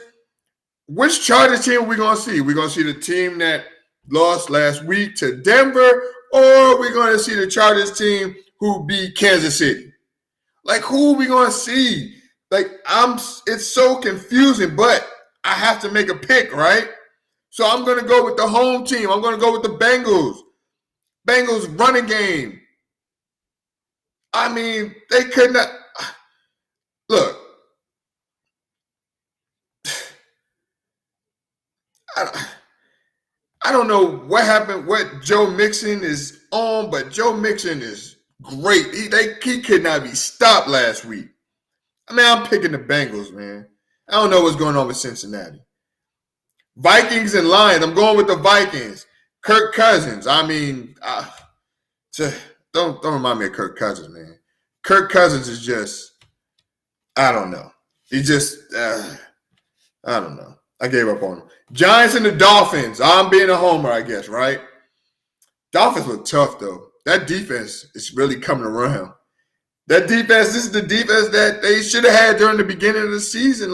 Which Chargers team are we going to see? We're going to see the team that lost last week to Denver, or are we going to see the Chargers team who beat Kansas City? Like, who are we going to see? Like, it's so confusing, but I have to make a pick, right? So I'm going to go with the home team. I'm going to go with the Bengals. Bengals running game. I mean, they could not. Look, I don't know what happened, what Joe Mixon is on, but Joe Mixon is great. He could not be stopped last week. I mean, I'm picking the Bengals, man. I don't know what's going on with Cincinnati. Vikings and Lions. I'm going with the Vikings. Kirk Cousins. I mean, don't remind me of Kirk Cousins, man. Kirk Cousins is just, I don't know. He just, I don't know. I gave up on him. Giants and the Dolphins. I'm being a homer, I guess, right? Dolphins look tough, though. That defense is really coming around. That defense, this is the defense that they should have had during the beginning of the season.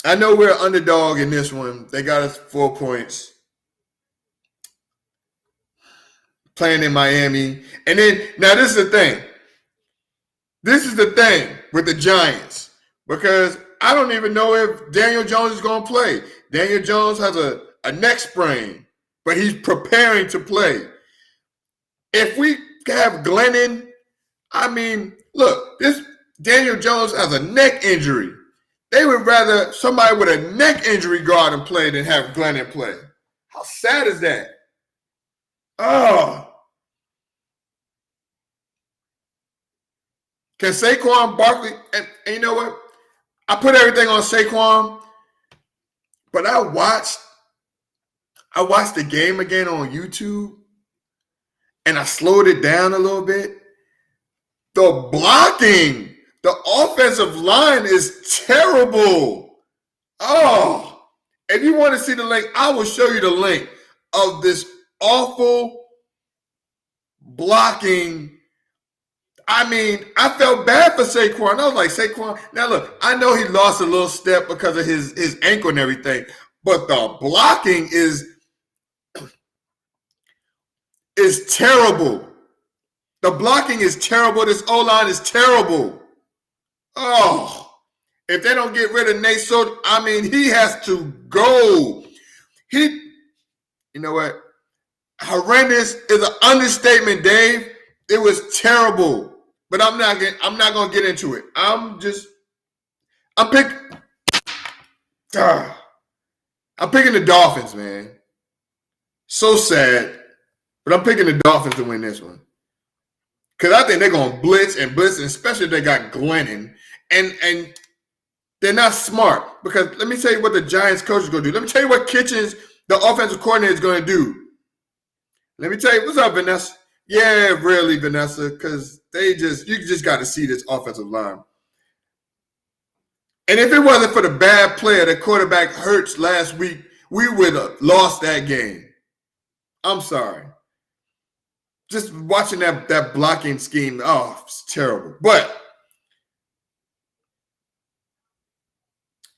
I know we're underdog in this one. They got us 4 points. Playing in Miami. And then, now this is the thing. This is the thing with the Giants. Because I don't even know if Daniel Jones is going to play. Daniel Jones has a neck sprain, but he's preparing to play. If we have Glennon, I mean, look, this Daniel Jones has a neck injury. They would rather somebody with a neck injury guard and play than have Glennon play. How sad is that? Oh. Can Saquon Barkley, and you know what? I put everything on Saquon, but I watched the game again on YouTube, and I slowed it down a little bit. The blocking, the offensive line is terrible. Oh, if you want to see the link, I will show you the link of this awful blocking. I mean, I felt bad for Saquon. I was like, Saquon, now look, I know he lost a little step because of his ankle and everything, but the blocking is terrible. The blocking is terrible. This O-line is terrible. Oh, if they don't get rid of Nate Solder, I mean, he has to go. You know what? Horrendous is an understatement, Dave. It was terrible. But I'm not gonna get into it. I'm picking the Dolphins, man. So sad. But I'm picking the Dolphins to win this one. Because I think they're gonna blitz, and especially if they got Glennon. And They're not smart. Because let me tell you what the Giants coach is going to do. Let me tell you what Kitchens, the offensive coordinator, is going to do. Let me tell you, what's up, Vanessa? Yeah, really, Vanessa, because you just got to see this offensive line. And if it wasn't for the bad player, the quarterback Hurts last week, we would have lost that game. I'm sorry. Just watching that blocking scheme, it's terrible. But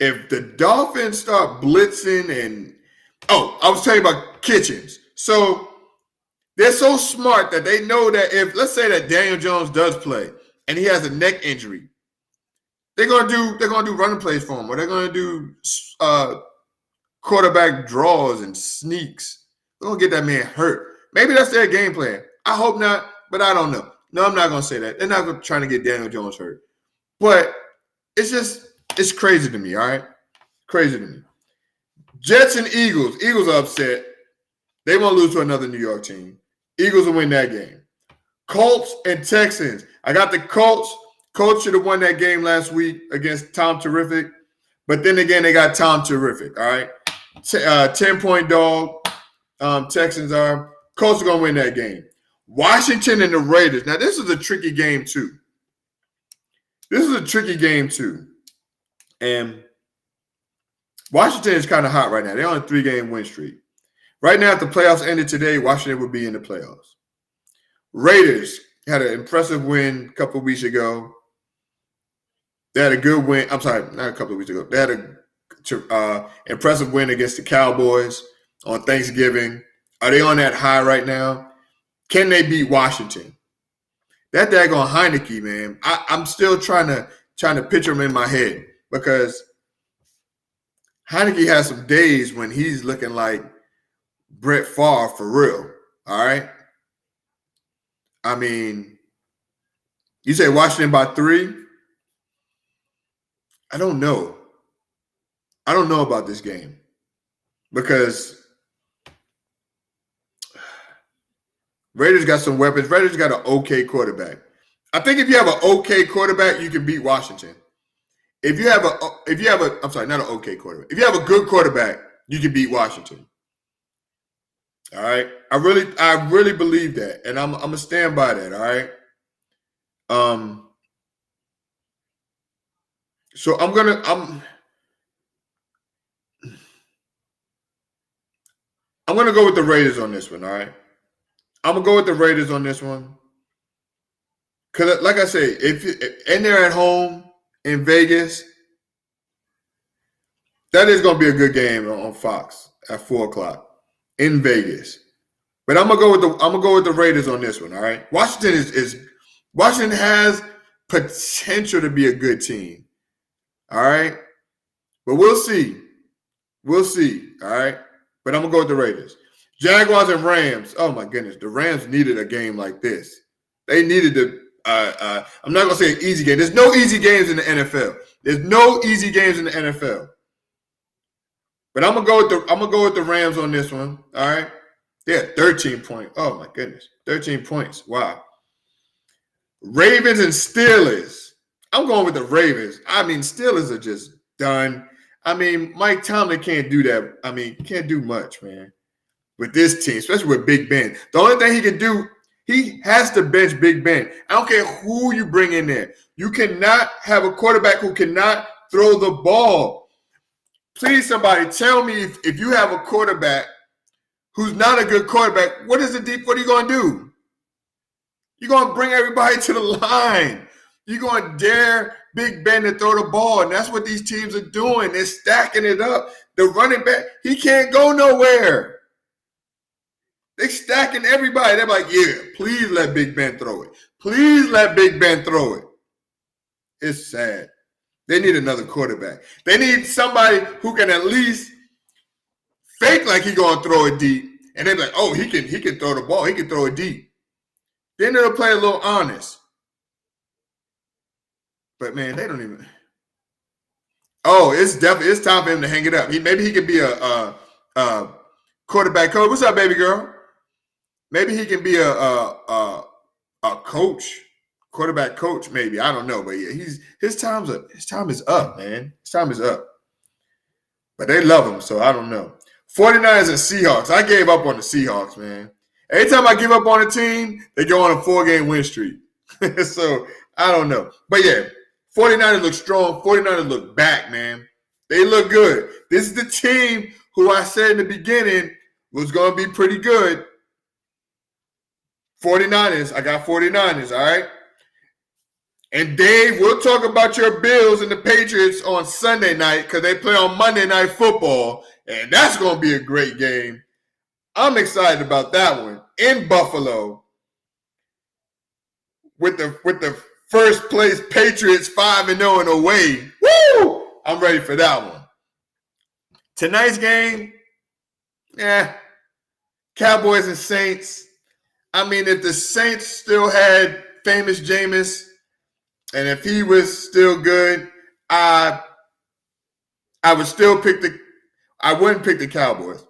if the Dolphins start blitzing and I was telling you about Kitchens. So they're so smart that they know that if, let's say that Daniel Jones does play and he has a neck injury, they're gonna do running plays for him, or they're gonna do quarterback draws and sneaks. They're gonna get that man hurt. Maybe that's their game plan. I hope not, but I don't know. No, I'm not gonna say that. They're not trying to get Daniel Jones hurt. But it's crazy to me, all right? Crazy to me. Jets and Eagles. Eagles are upset. They won't lose to another New York team. Eagles will win that game. Colts and Texans. I got the Colts. Colts should have won that game last week against Tom Terrific. But then again, they got Tom Terrific, all right? 10-point dog. Texans are. Colts are going to win that game. Washington and the Raiders. Now, this is a tricky game, too. And Washington is kind of hot right now. They're on a 3-game win streak. Right now, if the playoffs ended today, Washington would be in the playoffs. Raiders had an impressive win a couple of weeks ago. They had a good win. I'm sorry, not a couple of weeks ago. They had an impressive win against the Cowboys on Thanksgiving. Are they on that high right now? Can they beat Washington? That daggone Heineke, man. I'm still trying to picture him in my head, because Heineke has some days when he's looking like Brett Favre for real. All right. I mean, you say Washington by 3? I don't know. I don't know about this game, because Raiders got some weapons. Raiders got an okay quarterback. I think if you have an okay quarterback, you can beat Washington. If you have I'm sorry, not an okay quarterback. If you have a good quarterback, you can beat Washington. All right. I really believe that. And I'm gonna stand by that. All right. So I'm gonna go with the Raiders on this one. All right. I'm gonna go with the Raiders on this one. Cause like I say, and they're at home in Vegas, that is gonna be a good game on Fox at 4:00 in Vegas. But I'm gonna go with the Raiders on this one. All right. Washington has potential to be a good team. All right. But we'll see. We'll see. All right. But I'm gonna go with the Raiders. Jaguars and Rams. Oh my goodness. The Rams needed a game like this. They needed to I'm not gonna say an easy game. There's no easy games in the NFL. There's no easy games in the NFL. But I'm gonna go with the Rams on this one. All right. Yeah, 13 points. Oh my goodness. 13 points. Wow. Ravens and Steelers. I'm going with the Ravens. I mean, Steelers are just done. I mean, Mike Tomlin can't do that. I mean, can't do much, man, with this team, especially with Big Ben. The only thing he can do, he has to bench Big Ben. I don't care who you bring in there. You cannot have a quarterback who cannot throw the ball. Please, somebody tell me if you have a quarterback who's not a good quarterback, what are you going to do? You're going to bring everybody to the line. You're going to dare Big Ben to throw the ball, and that's what these teams are doing. They're stacking it up. The running back, he can't go nowhere. They're stacking everybody. They're like, yeah, please let Big Ben throw it. Please let Big Ben throw it. It's sad. They need another quarterback. They need somebody who can at least fake like he's going to throw it deep, and they're like, oh, he can throw the ball. He can throw it deep. Then they'll play a little honest. But man, they don't even. Oh, it's time for him to hang it up. Maybe he could be a quarterback coach. What's up, baby girl? Maybe he can be a coach quarterback coach, maybe. I don't know. But yeah, his time is up, man. His time is up. But they love him, so I don't know. 49ers and Seahawks. I gave up on the Seahawks, man. Every time I give up on a team, they go on a 4-game win streak. So I don't know. But yeah, 49ers look strong. 49ers look back, man. They look good. This is the team who I said in the beginning was going to be pretty good. 49ers. I got 49ers, all right? And Dave, we'll talk about your Bills and the Patriots on Sunday night because they play on Monday Night Football, and that's going to be a great game. I'm excited about that one in Buffalo with the first place Patriots 5-0 and away. Woo! I'm ready for that one. Tonight's game, Cowboys and Saints. I mean, if the Saints still had famous Jameis, and if he was still good, I would still I wouldn't pick the Cowboys.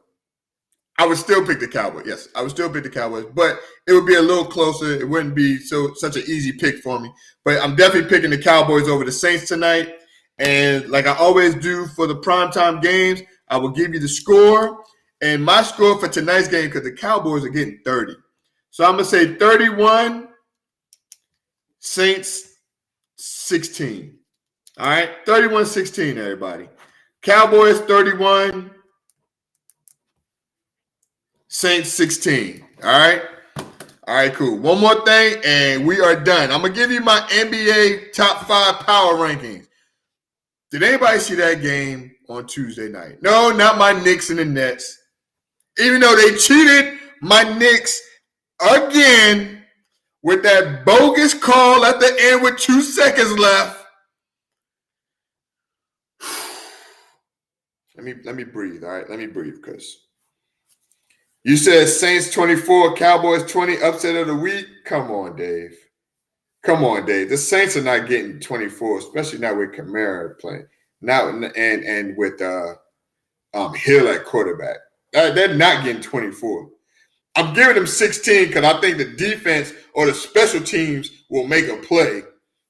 I would still pick the Cowboys. Yes, I would still pick the Cowboys, but it would be a little closer. It wouldn't be such an easy pick for me. But I'm definitely picking the Cowboys over the Saints tonight. And like I always do for the primetime games, I will give you the score. And my score for tonight's game, because the Cowboys are getting 30. So I'm going to say 31, Saints 16. All right, 31-16, everybody. Cowboys 31, Saints 16. All right? All right, cool. One more thing, and we are done. I'm going to give you my NBA top 5 power rankings. Did anybody see that game on Tuesday night? No, not my Knicks and the Nets. Even though they cheated my Knicks again with that bogus call at the end with 2 seconds left. Let me breathe, all right? Let me breathe, because you said Saints 24, Cowboys 20, upset of the week. Come on, Dave. Come on, Dave. The Saints are not getting 24, especially not with Kamara playing. Now and with Hill at quarterback. They're not getting 24. I'm giving them 16 because I think the defense or the special teams will make a play.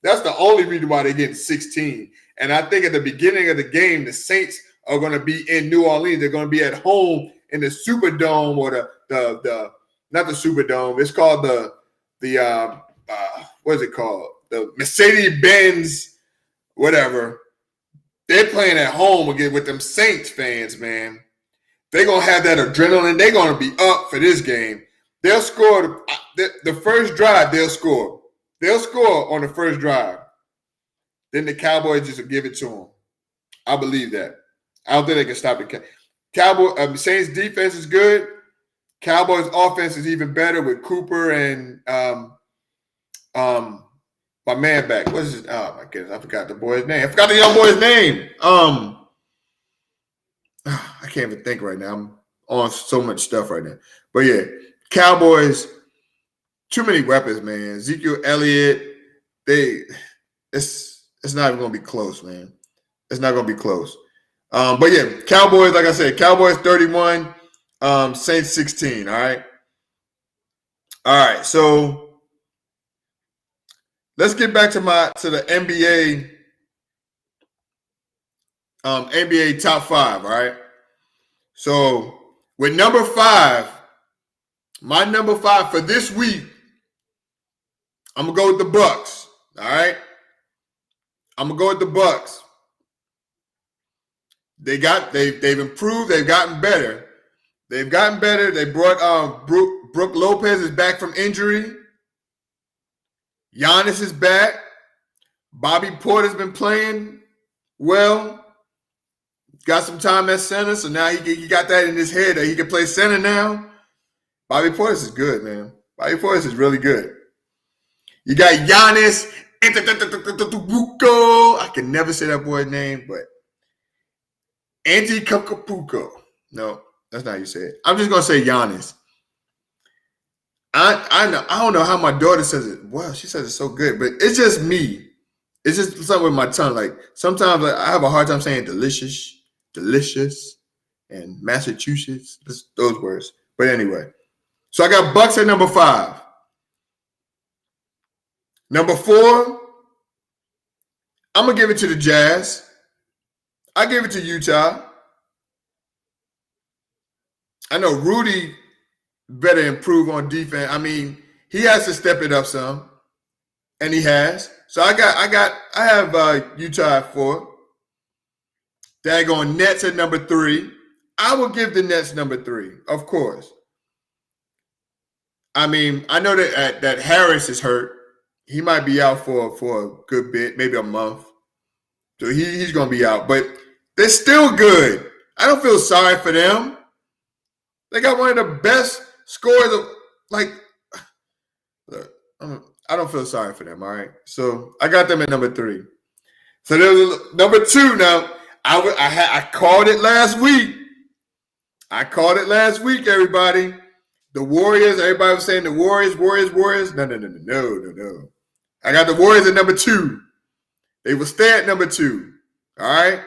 That's the only reason why they're getting 16. And I think at the beginning of the game, the Saints are going to be in New Orleans. They're going to be at home in the Superdome or the not the Superdome. It's called the what is it called? The Mercedes-Benz, whatever. They're playing at home again with them Saints fans, man. They're going to have that adrenaline. They're going to be up for this game. They'll score the first drive. They'll score. They'll score on the first drive. Then the Cowboys just will give it to them. I believe that. I don't think they can stop the Saints defense is good. Cowboys offense is even better with Cooper and my man back. What is his? Oh my goodness, I forgot the boy's name. I forgot the young boy's name. I can't even think right now. I'm on so much stuff right now. But yeah, Cowboys, too many weapons, man. Ezekiel Elliott, it's not even gonna be close, man. It's not gonna be close. But yeah, Cowboys, like I said, Cowboys 31, Saints 16. All right. All right. So let's get back to the NBA top 5. All right. So with number 5, my number 5 for this week, I'm gonna go with the Bucks. All right. I'm gonna go with the Bucks. They've improved. They've gotten better. They've gotten better. They brought Brook Lopez is back from injury. Giannis is back. Bobby Porter's been playing well. Got some time at center, so now he got that in his head that he can play center now. Bobby Portis is good, man. Bobby Portis is really good. You got Giannis. I can never say that boy's name, but Antetokounmpo. No, that's not how you say it. I'm just gonna say Giannis. I don't know how my daughter says it. Wow, she says it so good, but it's just me. It's just something with my tongue. Like sometimes I have a hard time saying delicious, and Massachusetts. Those words. But anyway, so I got Bucks at number 5. Number 4, I'm going to give it to the Jazz. I give it to Utah. I know Rudy better improve on defense. I mean, he has to step it up some, and he has. So I have Utah at 4. Daggone Nets at number 3. I will give the Nets number 3, of course. I mean, I know that Harris is hurt. He might be out for a good bit, maybe a month. So he's going to be out. But they're still good. I don't feel sorry for them. They got one of the best scorers of, like, look, I don't feel sorry for them, all right? So I got them at number 3. So there's number 2 now. I called it last week. Everybody. The Warriors, everybody was saying the Warriors. No. I got the Warriors at number 2. They will stay at number 2. All right?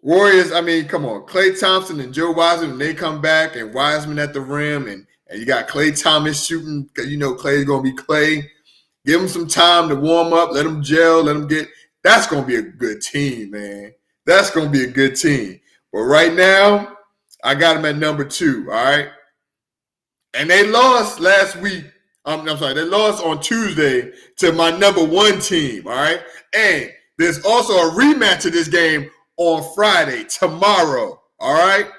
Warriors, I mean, come on. Klay Thompson and Joe Wiseman, when they come back, and Wiseman at the rim, and you got Klay Thomas shooting, because you know Klay's going to be Klay. Give him some time to warm up. Let him gel. Let him get – that's going to be a good team, man. That's going to be a good team. But right now, I got them at number 2, all right? And they lost last week. They lost on Tuesday to my number 1 team, all right? And there's also a rematch of this game on Friday, tomorrow, all right?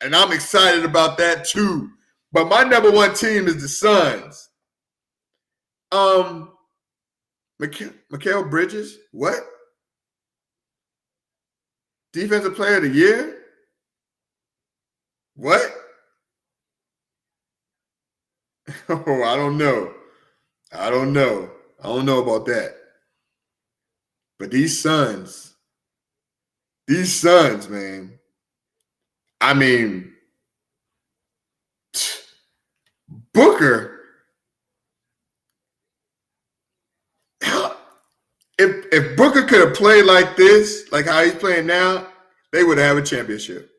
And I'm excited about that too. But my number 1 team is the Suns. Mikal Bridges, what? Defensive Player of the Year? What? Oh, I don't know. I don't know about that. But these Suns, man. I mean, Booker. If Booker could have played like this, like how he's playing now, they would have a championship.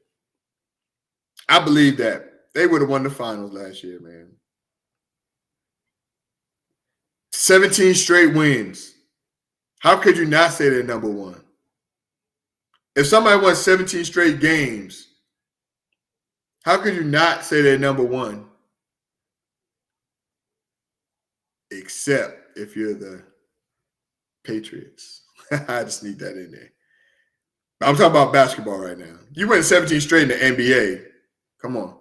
I believe that. They would have won the finals last year, man. 17 straight wins. How could you not say they're number 1? If somebody won 17 straight games, how could you not say they're number 1? Except if you're the Patriots. I just need that in there. I'm talking about basketball right now. You went 17 straight in the NBA. Come on.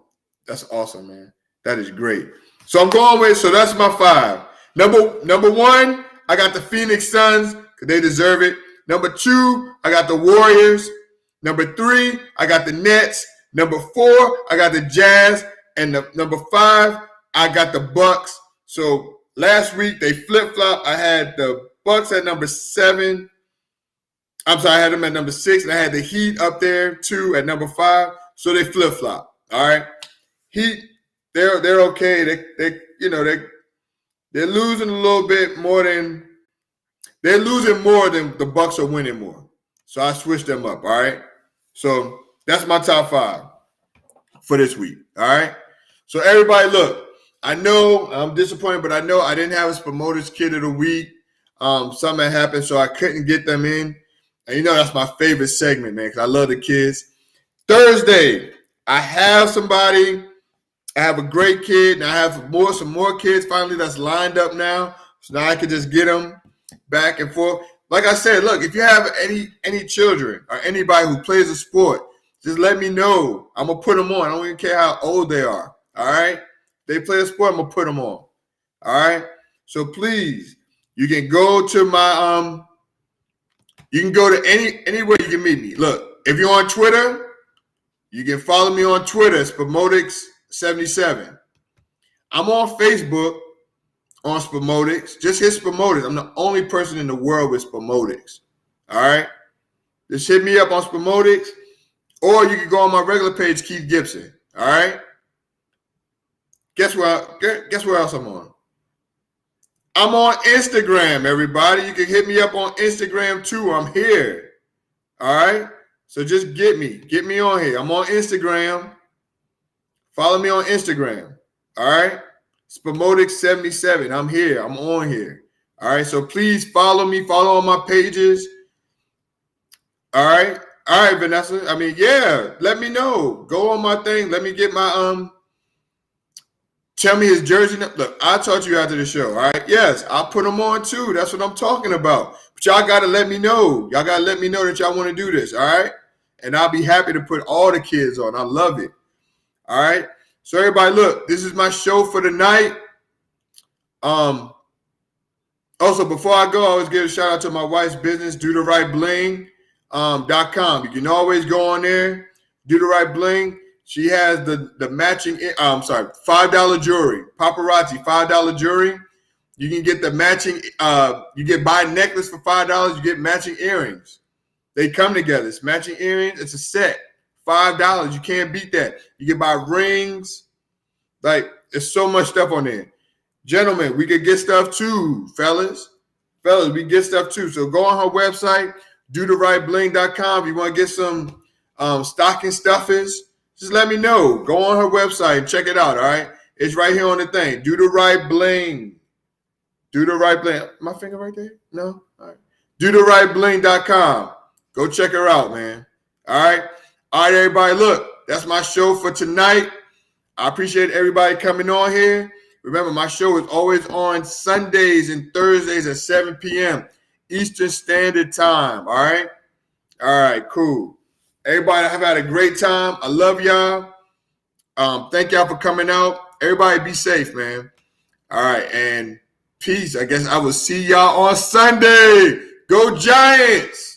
That's awesome, man. That is great. So I'm going with, so that's my 5. Number 1, I got the Phoenix Suns because they deserve it. Number 2, I got the Warriors. Number 3, I got the Nets. Number 4, I got the Jazz. And number 5, I got the Bucks. So last week they flip-flopped. I had the Bucks at number 7. I had them at number 6, and I had the Heat up there too at number 5. So they flip-flop. All right, Heat, they're okay. They're losing a little bit more than they're losing more than the Bucks are winning more. So I switched them up. All right, so that's my top 5 for this week. All right, so everybody, look. I know I'm disappointed, but I know I didn't have a SPOMOTICS Kid of the Week. Something happened, so I couldn't get them in. And you know that's my favorite segment, man, because I love the kids. Thursday, I have somebody. I have a great kid, and I have some more kids finally that's lined up now. So now I can just get them back and forth. Like I said, look, if you have any children or anybody who plays a sport, just let me know. I'm going to put them on. I don't even care how old they are. All right? They play a sport, I'm going to put them on. All right? So please, you can go to my you can go to anywhere you can meet me. Look, if you're on Twitter, you can follow me on Twitter, SPOMOTICS77. I'm on Facebook on SPOMOTICS. Just hit SPOMOTICS. I'm the only person in the world with SPOMOTICS. All right? Just hit me up on SPOMOTICS, or you can go on my regular page, Keith Gibson. All right? Guess where else I'm on? I'm on Instagram, everybody. You can hit me up on Instagram too. I'm here. All right? So just get me on here. I'm on Instagram. Follow me on Instagram. All right? SPOMOTICS77. I'm here. I'm on here. All right, so please follow me, follow on my pages. All right, Vanessa. I mean, yeah, let me know. Go on my thing. Let me get my tell me his jersey. Look, I'll talk to you after the show. All right, yes, I'll put them on too. That's what I'm talking about. But y'all gotta let me know. Y'all gotta let me know that y'all want to do this. All right, and I'll be happy to put all the kids on. I love it. All right. So everybody, look, this is my show for the night. Also, before I go, I always give a shout out to my wife's business, DoTheRightBling.com. You can always go on there, Do the Right Bling. She has the matching, $5 jewelry, paparazzi, $5 jewelry. You can get the matching, you get buy a necklace for $5, you get matching earrings. They come together. It's matching earrings. It's a set. $5. You can't beat that. You can buy rings. Like, there's so much stuff on there. Gentlemen, we could get stuff too, fellas. We get stuff too. So go on her website, DoTheRightBling.com. If you want to get some stocking stuffers, just let me know. Go on her website and check it out, all right? It's right here on the thing. Do the Right Bling. Do the Right Bling. My finger right there? No? All right. DoTheRightBling.com. Go check her out, man. All right? All right, everybody, look, that's my show for tonight. I appreciate everybody coming on here. Remember, my show is always on Sundays and Thursdays at 7 p.m. Eastern Standard Time, all right? All right, cool. Everybody have had a great time. I love y'all. Thank y'all for coming out. Everybody be safe, man. All right, and peace. I guess I will see y'all on Sunday. Go Giants!